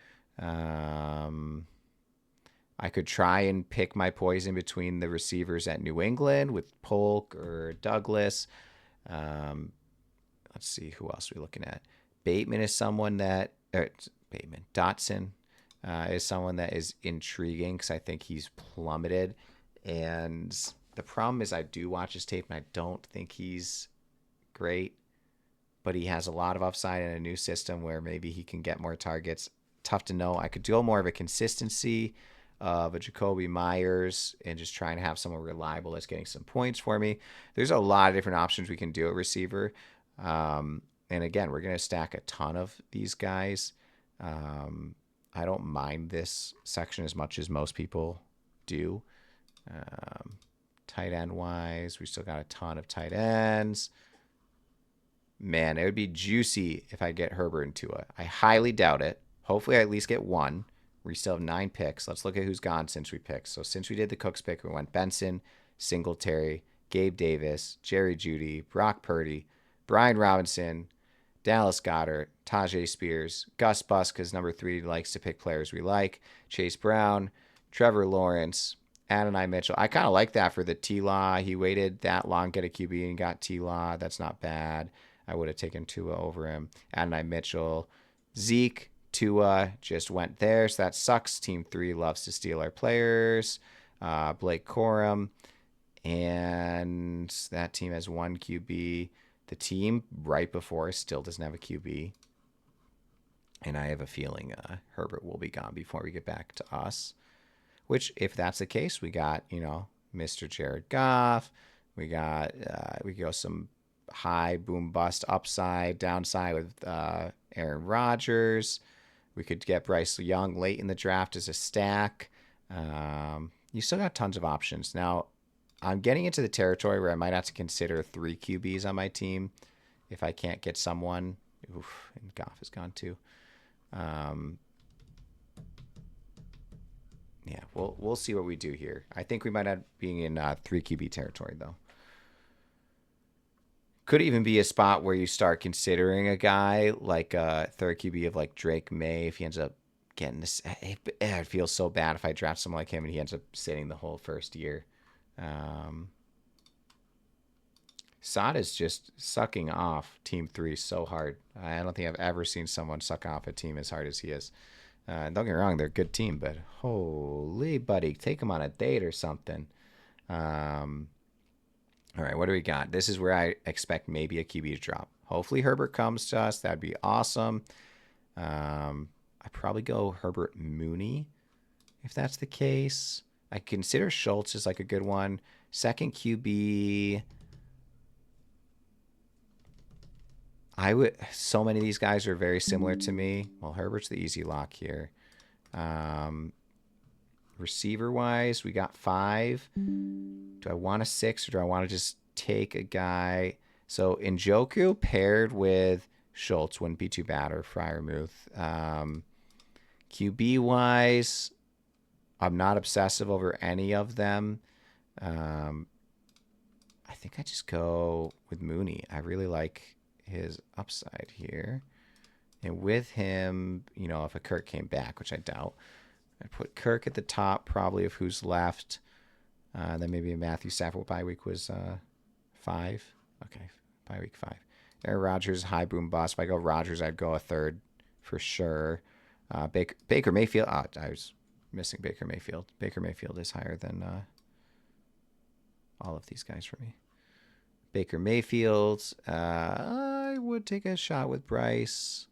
I could try and pick my poison between the receivers at New England with Polk or Douglas. Let's see, who else are we looking at? Bateman is someone that, Dotson is someone that is intriguing because I think he's plummeted. And the problem is I do watch his tape and I don't think he's great, but he has a lot of upside in a new system where maybe he can get more targets. Tough to know. I could do more of a consistency of a Jacoby Myers and just trying to have someone reliable that's getting some points for me. There's a lot of different options we can do at receiver. And again, we're going to stack a ton of these guys. I don't mind this section as much as most people do. Tight end wise, we still got a ton of tight ends. Man, it would be juicy if I get Herbert and Tua. I highly doubt it. Hopefully I at least get 1. We still have 9 picks. Let's look at who's gone since we picked. So since we did the Cooks pick, we went Benson, Singletary, Gabe Davis, Jerry Jeudy, Brock Purdy, Brian Robinson, Dallas Goedert, Tajay Spears, Gus Bus, because number 3 likes to pick players we like, Chase Brown, Trevor Lawrence, Adonai Mitchell. I kind of like that for the T-Law. He waited that long, get a QB, and got T-Law. That's not bad. I would have taken Tua over him. Adonai Mitchell. Zeke, Tua just went there, so that sucks. Team 3 loves to steal our players. Blake Corum. And that team has 1 QB. The team right before us still doesn't have a QB. And I have a feeling Herbert will be gone before we get back to us. Which, if that's the case, we got, Mr. Jared Goff. We got, we go some high boom bust upside, downside with Aaron Rodgers. We could get Bryce Young late in the draft as a stack. You still got tons of options. Now, I'm getting into the territory where I might have to consider 3 QBs on my team if I can't get someone. Oof, and Goff is gone too. Yeah, we'll see what we do here. I think we might end up being in 3 QB territory, though. Could even be a spot where you start considering a guy like a 3rd QB of like Drake May if he ends up getting this. It feels so bad if I draft someone like him and he ends up sitting the whole first year. Sada is just sucking off Team 3 so hard. I don't think I've ever seen someone suck off a team as hard as he is. Don't get me wrong, they're a good team, but holy buddy, take them on a date or something. All right, what do we got? This is where I expect maybe a QB to drop. Hopefully Herbert comes to us. That'd be awesome. I'd probably go Herbert Mooney if that's the case. I consider Schultz as like a good one. 2nd QB. So many of these guys are very similar to me. Well, Herbert's the easy lock here. Receiver wise, we got 5. Do I want a 6 or do I want to just take a guy? So Njoku paired with Schultz wouldn't be too bad, or Freiermuth. QB wise, I'm not obsessive over any of them. I think I just go with Mooney. I really like his upside here. And with him, if a Kirk came back, which I doubt, I'd put Kirk at the top probably of who's left. Then maybe a Matthew Stafford bye week was 5. Okay, bye week 5. Aaron Rodgers, high boom bust. If I go Rodgers, I'd go a 3rd for sure. Baker Mayfield. I was missing Baker Mayfield. Baker Mayfield is higher than all of these guys for me. Baker Mayfield. I would take a shot with Bryce,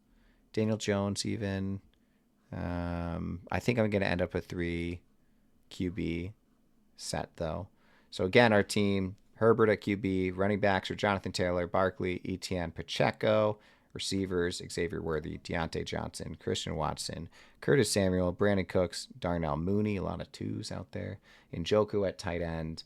Daniel Jones even. I think I'm going to end up with 3 QB set, though. So, again, our team, Herbert at QB, running backs are Jonathan Taylor, Barkley, Etienne, Pacheco, receivers, Xavier Worthy, Deontay Johnson, Christian Watson, Curtis Samuel, Brandon Cooks, Darnell Mooney, a lot of 2s out there, Njoku at tight end.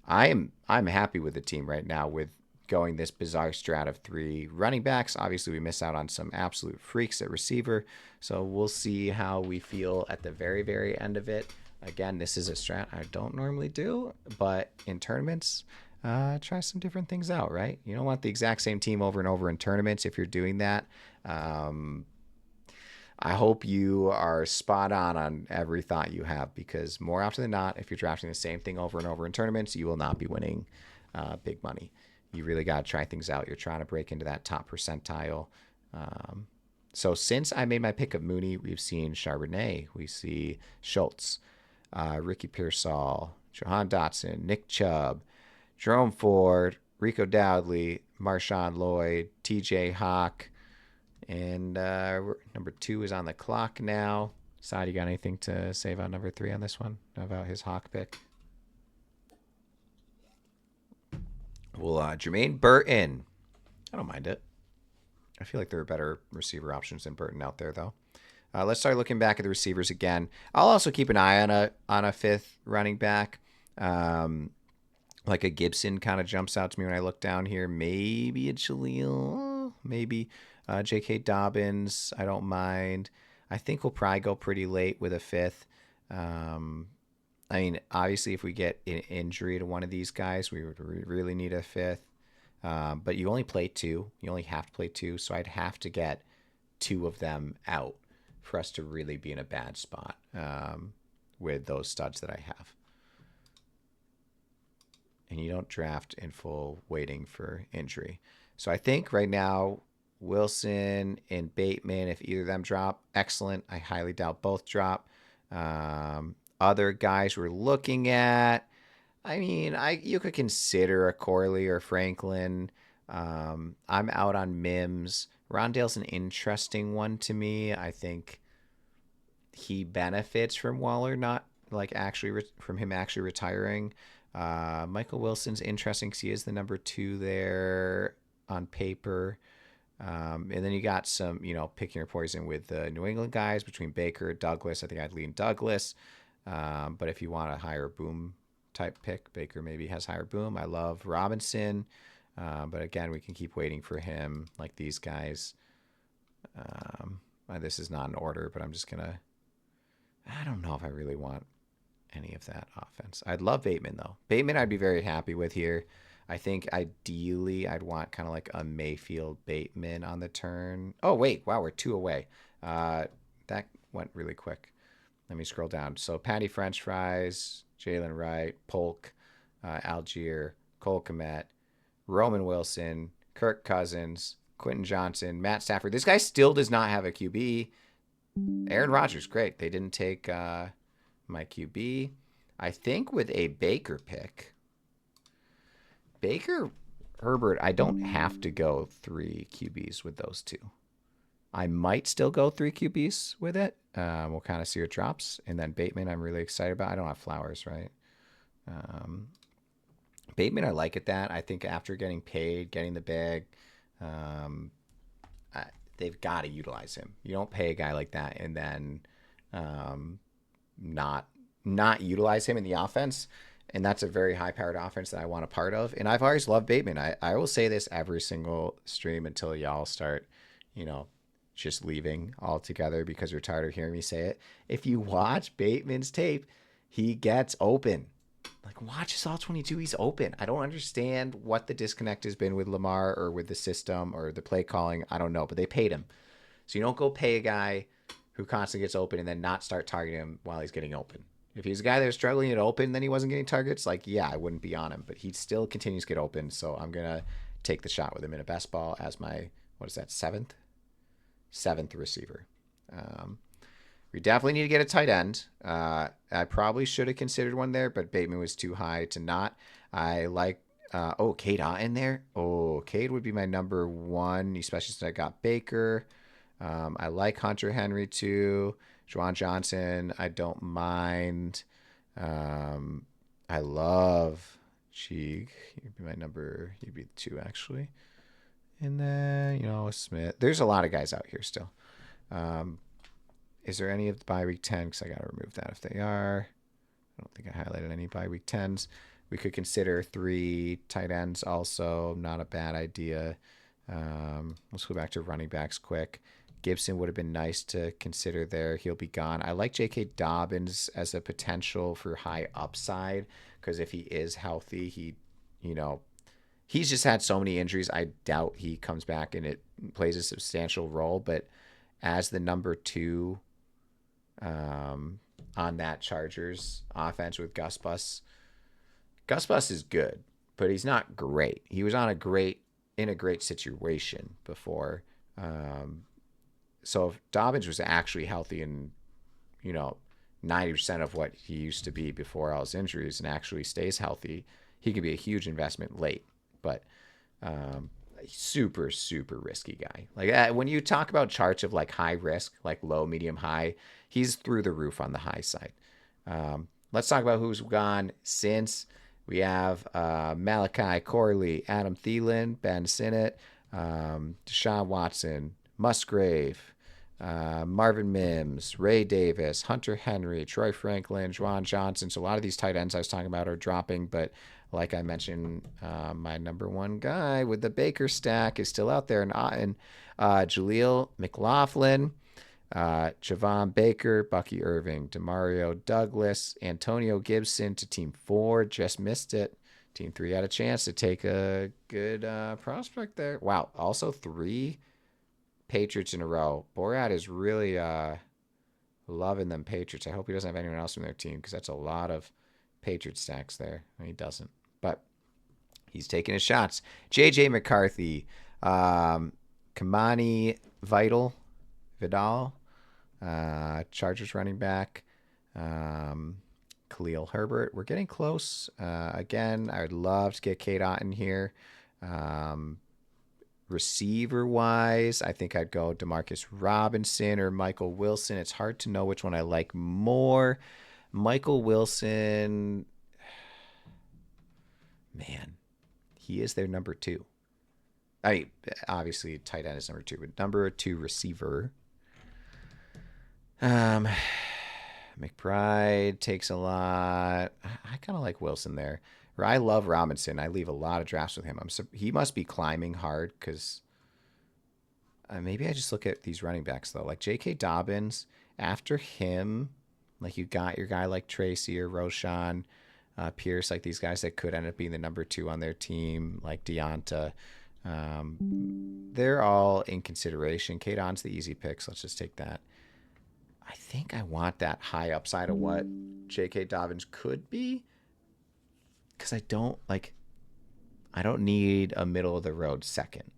I'm happy with the team right now with going this bizarre strat of 3 running backs. Obviously, we miss out on some absolute freaks at receiver, so we'll see how we feel at the very, very end of it. Again, this is a strat I don't normally do, but in tournaments, try some different things out, right? You don't want the exact same team over and over in tournaments if you're doing that. I hope you are spot on every thought you have, because more often than not, if you're drafting the same thing over and over in tournaments, you will not be winning big money. You really got to try things out. You're trying to break into that top percentile. So since I made my pick of Mooney, we've seen Charbonnet, we see Schultz, Ricky Pearsall, Jahan Dotson, Nick Chubb, Jerome Ford, Rico Dowdley, Marshawn Lloyd, TJ Hawk, and number 2 is on the clock now. Side, you got anything to say about number 3 on this one? About his Hawk pick? Well, Jermaine Burton. I don't mind it. I feel like there are better receiver options than Burton out there, though. Let's start looking back at the receivers again. I'll also keep an eye on a 5th running back. Like a Gibson kind of jumps out to me when I look down here. Maybe a Jaleel. Maybe J.K. Dobbins. I don't mind. I think we'll probably go pretty late with a 5th. I mean, obviously, if we get an injury to one of these guys, we would really need a 5th. But you only play 2. You only have to play 2. So I'd have to get 2 of them out for us to really be in a bad spot with those studs that I have. And you don't draft in full waiting for injury. So I think right now, Wilson and Bateman, if either of them drop, excellent. I highly doubt both drop. Other guys we're looking at, I mean, you could consider a Corley or Franklin. I'm out on Mims. Rondale's an interesting one to me. I think he benefits from Waller not like actually from him actually retiring. Michael Wilson's interesting because he is the number 2 there on paper. And then you got some, picking your poison with the New England guys between Baker, Douglas. I think I'd lean Douglas. But if you want a higher boom type pick, Baker maybe has higher boom. I love Robinson. But again, we can keep waiting for him like these guys. This is not in order, but I'm just going to, I don't know if I really want any of that offense. I'd love Bateman, though. Bateman I'd be very happy with here. I think ideally I'd want kind of like a Mayfield Bateman on the turn. Oh, wait. Wow, we're 2 away. That went really quick. Let me scroll down. So Patty French Fries, Jalen Wright, Polk, Algier, Cole Kmet, Roman Wilson, Kirk Cousins, Quentin Johnson, Matt Stafford. This guy still does not have a QB. Aaron Rodgers, great. They didn't take my QB. I think with a Baker pick, Baker, Herbert, I don't have to go 3 QBs with those 2. I might still go 3 QBs with it. We'll kind of see what drops. And then Bateman, I'm really excited about. I don't have Flowers, right? Bateman, I like at that. I think after getting paid, getting the bag, they've got to utilize him. You don't pay a guy like that and then not utilize him in the offense. And that's a very high-powered offense that I want a part of. And I've always loved Bateman. I will say this every single stream until y'all start, just leaving altogether because you're tired of hearing me say it. If you watch Bateman's tape, he gets open. Like, watch his all 22. He's open. I don't understand what the disconnect has been with Lamar or with the system or the play calling. I don't know, but they paid him. So you don't go pay a guy who constantly gets open and then not start targeting him while he's getting open. If he's a guy that was struggling at open, then he wasn't getting targets. Like, yeah, I wouldn't be on him, but he still continues to get open. So I'm going to take the shot with him in a best ball as my, seventh receiver. We definitely need to get a tight end. I probably should have considered one there, but Bateman was too high to not. I like Cade Otton there. Oh, Cade would be my number one, especially since I got Baker. I like Hunter Henry too. Juwan Johnson, I don't mind. Um, I love Cheek. He'd be my number. He'd be two actually. And then Smith. There's a lot of guys out here still. Um, is there any of the bye week 10? Because I got to remove that if they are. I don't think I highlighted any bye week 10s. We could consider 3 tight ends also. Not a bad idea. Let's go back to running backs quick. Gibson would have been nice to consider there. He'll be gone. I like J.K. Dobbins as a potential for high upside because if he is healthy, he's just had so many injuries. I doubt he comes back and it plays a substantial role. But as the number 2 on that Chargers offense with Gus Bus is good, but he's not great. He was in a great situation before. So if Dobbins was actually healthy and 90% of what he used to be before all his injuries and actually stays healthy, he could be a huge investment late. But super, super risky guy. Like when you talk about charts of like high risk, like low, medium, high, he's through the roof on the high side. Let's talk about who's gone since. We have Malachi Corley, Adam Thielen, Ben Sinnott, Deshaun Watson, Musgrave, Marvin Mims, Ray Davis, Hunter Henry, Troy Franklin, Juwan Johnson. So a lot of these tight ends I was talking about are dropping, but like I mentioned, my number one guy with the Baker stack is still out there, and Jaleel McLaughlin, Javon Baker, Bucky Irving, Demario Douglas, Antonio Gibson to team 4. Just missed it. Team 3 had a chance to take a good prospect there. Wow. Also 3 Patriots in a row. Borat is really loving them Patriots. I hope he doesn't have anyone else from their team because that's a lot of Patriot stacks there. He doesn't. But he's taking his shots. J.J. McCarthy, Kamani Vidal, Chargers running back, Khalil Herbert. We're getting close. Again, I would love to get Cade Otton here. Receiver-wise, I think I'd go Demarcus Robinson or Michael Wilson. It's hard to know which one I like more. Michael Wilson, man, he is their number 2. I mean, obviously, tight end is number 2, but number 2 receiver. McBride takes a lot. I kind of like Wilson there. I love Robinson. I leave a lot of drafts with him. He must be climbing hard because maybe I just look at these running backs, though. Like J.K. Dobbins, after him, like you got your guy like Tracy or Roshan Pierce, like these guys that could end up being the number 2 on their team, like Deonta. They're all in consideration. Cade Otton's the easy pick, so let's just take that. I think I want that high upside of what J.K. Dobbins could be. Because I don't need a middle of the road second.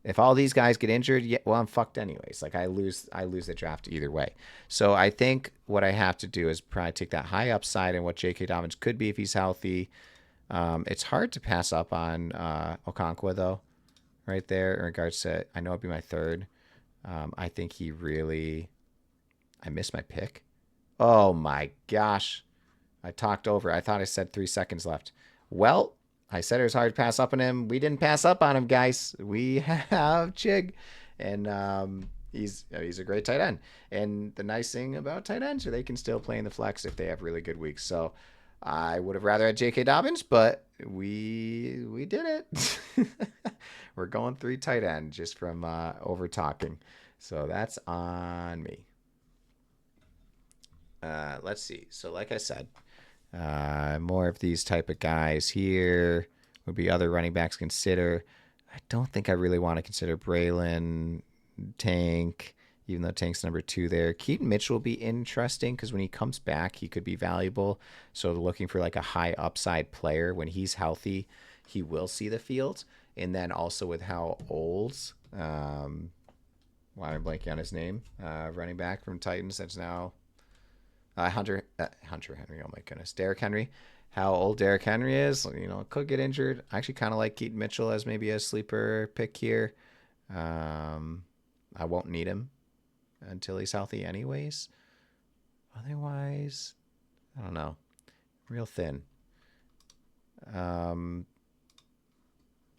If all these guys get injured, well, I'm fucked anyways. Like I lose the draft either way. So I think what I have to do is probably take that high upside and what J.K. Dobbins could be if he's healthy. It's hard to pass up on Okonkwo though, right there in regards to. I know it'd be my 3rd. I think he really. I missed my pick. Oh my gosh. I talked over. I thought I said 3 seconds left. Well, I said it was hard to pass up on him. We didn't pass up on him, guys. We have Chig, and he's a great tight end. And the nice thing about tight ends are they can still play in the flex if they have really good weeks. So I would have rather had J.K. Dobbins, but we did it. We're going 3 tight end just from over talking. So that's on me. Let's see. So like I said, more of these type of guys here would be other running backs consider. I don't think I really want to consider Braylon, Tank, even though Tank's number 2 there. Keaton Mitchell will be interesting because when he comes back, he could be valuable. So looking for like a high upside player when he's healthy, he will see the field. And then also with how old, why am I blanking on his name? Running back from Titans that's now Hunter Henry. Oh my goodness, Derrick Henry. How old Derrick Henry is? Could get injured. I actually kind of like Keaton Mitchell as maybe a sleeper pick here. I won't need him until he's healthy, anyways. Otherwise, I don't know. Real thin. Um,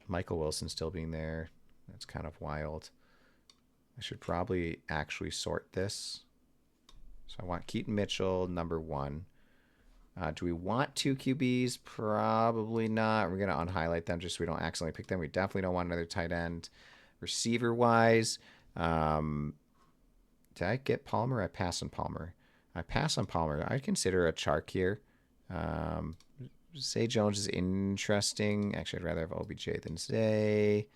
Michael Wilson still being there. That's kind of wild. I should probably actually sort this. So I want Keaton Mitchell, number 1. Do we want 2 QBs? Probably not. We're going to unhighlight them just so we don't accidentally pick them. We definitely don't want another tight end. Receiver-wise, did I get Palmer? I pass on Palmer. I pass on Palmer. I'd consider a Chark here. Zay Jones is interesting. Actually, I'd rather have OBJ than Zay.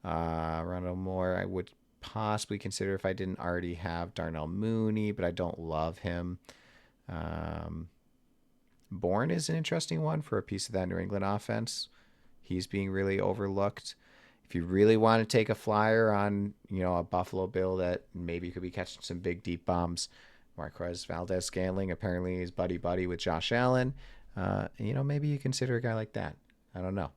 Ronald Moore, I would possibly consider if I didn't already have Darnell Mooney, but I don't love him. Bourne is an interesting one for a piece of that New England offense. He's being really overlooked. If you really want to take a flyer on, a Buffalo Bill that maybe could be catching some big deep bombs, Marquez Valdez-Scantling apparently is buddy with Josh Allen. Maybe you consider a guy like that. I don't know.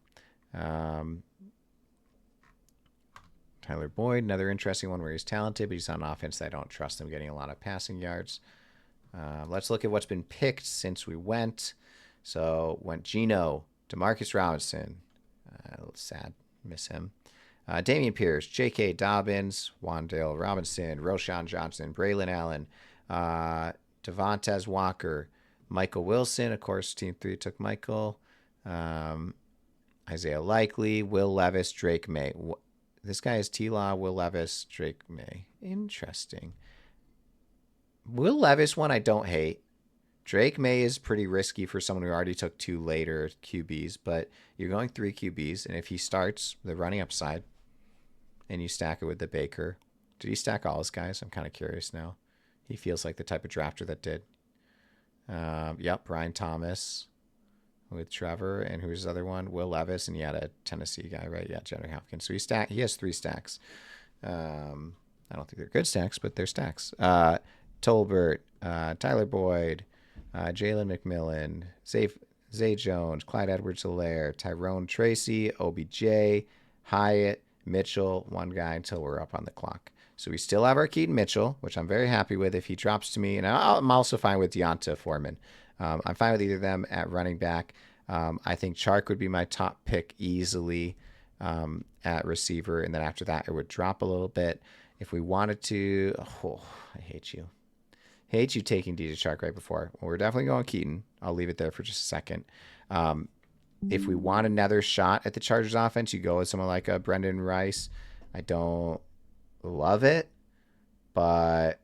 Tyler Boyd, another interesting one where he's talented, but he's on offense that I don't trust him getting a lot of passing yards. Let's look at what's been picked since we went. So went Geno, Demarcus Robinson. A little sad. Miss him. Dameon Pierce, J.K. Dobbins, Wan'Dale Robinson, Roshan Johnson, Braylon Allen, Devontae Walker, Michael Wilson. Of course, Team 3 took Michael. Isaiah Likely, Will Levis, Drake May. This guy is T-Law, Will Levis, Drake May. Interesting. Will Levis one I don't hate. Drake May is pretty risky for someone who already took 2 later QBs, but you're going 3 QBs, and if he starts the running upside and you stack it with the Baker, did he stack all his guys? I'm kind of curious now. He feels like the type of drafter that did. Yep, Brian Thomas with Trevor, and who's his other one? Will Levis, and he had a Tennessee guy, right? Yeah, Jenner Hopkins. So he has 3 stacks. I don't think they're good stacks, but they're stacks. Tolbert, Tyler Boyd, Jalen McMillan, Zay Jones, Clyde Edwards-Helaire, Tyrone Tracy, OBJ, Hyatt, Mitchell, one guy until we're up on the clock. So we still have our Keaton Mitchell, which I'm very happy with if he drops to me. And I'm also fine with Deonta Foreman. I'm fine with either of them at running back. I think Chark would be my top pick easily at receiver. And then after that, it would drop a little bit. If we wanted to, I hate you. Hate you taking DJ Chark right before. Well, we're definitely going Keaton. I'll leave it there for just a second. If we want another shot at the Chargers offense, you go with someone like a Brendan Rice. I don't love it, but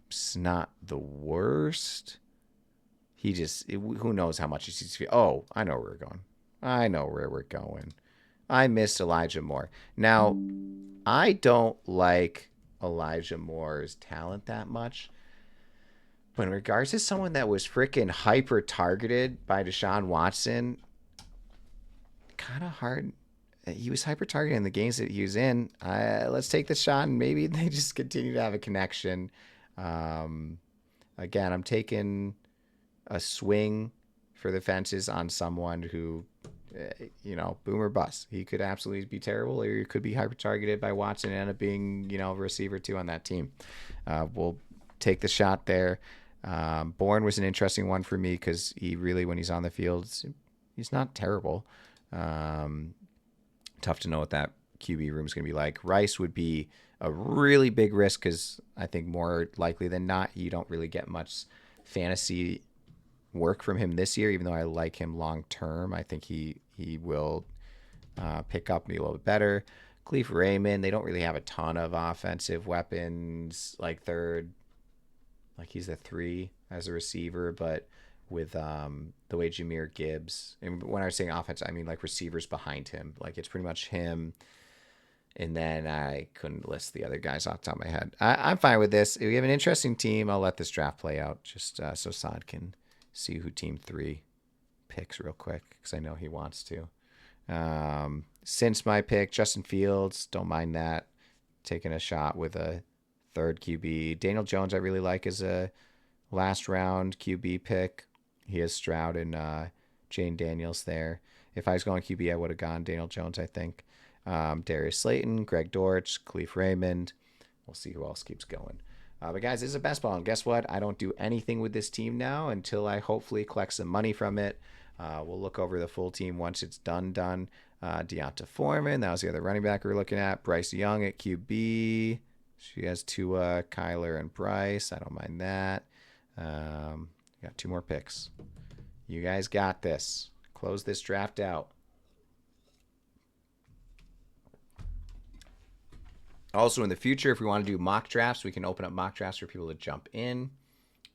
it's not the worst. Who knows how much he sees. Oh, I know where we're going. I missed Elijah Moore. Now, I don't like Elijah Moore's talent that much. But in regards to someone that was freaking hyper targeted by Deshaun Watson, kind of hard. He was hyper targeted in the games that he was in. Let's take the shot and maybe they just continue to have a connection. Again, I'm taking a swing for the fences on someone who, boom or bust. He could absolutely be terrible, or he could be hyper targeted by Watson and end up being, a receiver too on that team. We'll take the shot there. Bourne was an interesting one for me because he really, when he's on the field, he's not terrible. Tough to know what that QB room is going to be like. Rice would be a really big risk because I think more likely than not, you don't really get much fantasy work from him this year, even though I like him long term. I think he will pick up and be a little bit better. Cleve Raymond, they don't really have a ton of offensive weapons, like he's a 3 as a receiver, but with the way Jahmyr Gibbs, and when I was saying offense, I mean like receivers behind him. Like it's pretty much him, and then I couldn't list the other guys off the top of my head. I'm fine with this. We have an interesting team. I'll let this draft play out just so Saad can see who Team 3 picks real quick because I know he wants to. Since my pick, Justin Fields, don't mind that. Taking a shot with a 3rd QB. Daniel Jones I really like as a last round QB pick. He has Stroud and Jane Daniels there. If I was going QB, I would have gone Daniel Jones, I think. Darius Slayton, Greg Dortch, Khalif Raymond. We'll see who else keeps going. But guys, this is a best ball, and guess what? I don't do anything with this team now until I hopefully collect some money from it. We'll look over the full team once it's done. Deonta Foreman, that was the other running back we were looking at. Bryce Young at QB. She has Tua, Kyler, and Bryce. I don't mind that. Got 2 more picks. You guys got this. Close this draft out. Also, in the future, if we want to do mock drafts, we can open up mock drafts for people to jump in.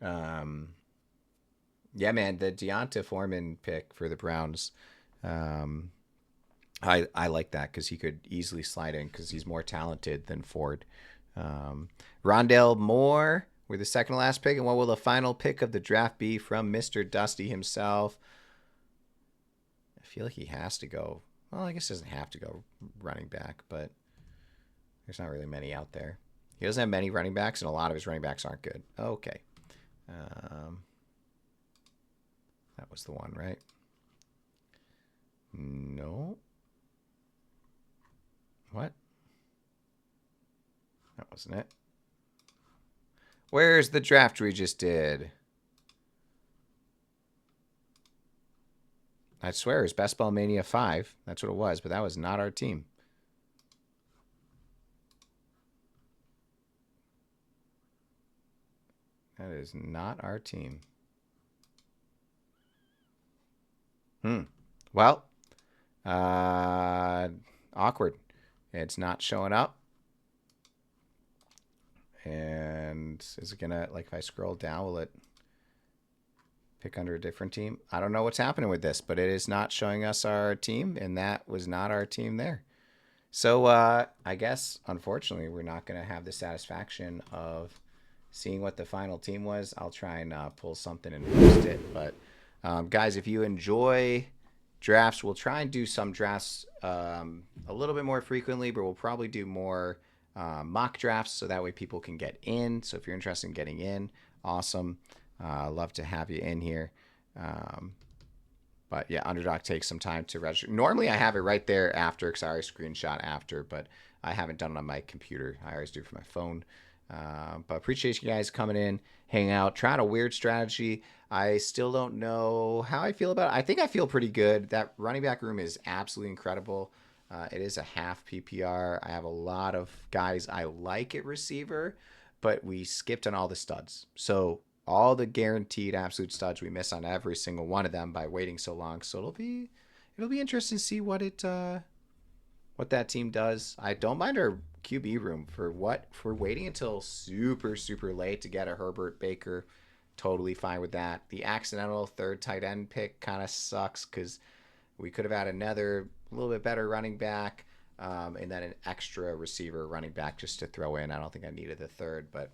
Yeah, man, the Deonta Foreman pick for the Browns, I like that because he could easily slide in because he's more talented than Ford. Rondale Moore with the second to last pick. And what will the final pick of the draft be from Mr. Dusty himself? I feel like he has to go. Well, I guess he doesn't have to go running back, but there's not really many out there. He doesn't have many running backs, and a lot of his running backs aren't good. Okay. That was the one, right? No. What? That wasn't it. Where's the draft we just did? I swear it was Best Ball Mania 5. That's what it was, but that was not our team. That is not our team. Well, awkward. It's not showing up. And is it gonna, like, if I scroll down, will it pick under a different team? I don't know what's happening with this, but it is not showing us our team, and that was not our team there. So I guess, unfortunately, we're not going to have the satisfaction of seeing what the final team was. I'll try and pull something and post it. But, guys, if you enjoy drafts, we'll try and do some drafts a little bit more frequently, but we'll probably do more mock drafts so that way people can get in. So if you're interested in getting in, awesome. Love to have you in here. But yeah, Underdog takes some time to register. Normally I have it right there after, because I already screenshot after, but I haven't done it on my computer. I always do it for my phone. But appreciate you guys coming in, hanging out, trying a weird strategy. I still don't know how I feel about it. I think I feel pretty good. That running back room is absolutely incredible. It is a half PPR. I have a lot of guys I like at receiver, but we skipped on all the studs. So all the guaranteed absolute studs, we miss on every single one of them by waiting so long. So it'll be interesting to see what that team does. I don't mind our QB room for waiting until super, super late to get a Herbert Baker. Totally fine with that. The accidental third tight end pick kind of sucks because we could have had another little bit better running back and then an extra receiver running back just to throw in. I don't think I needed the third, but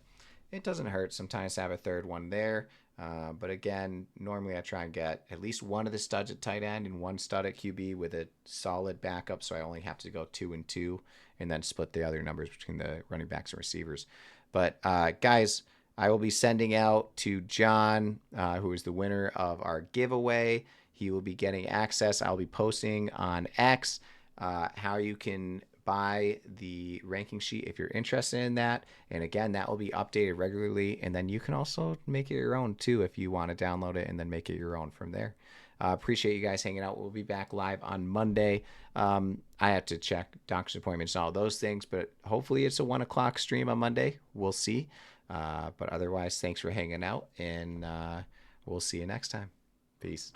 it doesn't hurt sometimes to have a third one there. But again, normally I try and get at least one of the studs at tight end and one stud at QB with a solid backup, so I only have to go 2 and 2 and then split the other numbers between the running backs and receivers. But guys, I will be sending out to John, who is the winner of our giveaway. He will be getting access. I'll be posting on X how you can buy the ranking sheet if you're interested in that. And again, that will be updated regularly. And then you can also make it your own too if you want to download it and then make it your own from there. Appreciate you guys hanging out. We'll be back live on Monday. I have to check doctor's appointments and all those things, but hopefully it's a 1 o'clock stream on Monday. We'll see. But otherwise, thanks for hanging out, and we'll see you next time. Peace.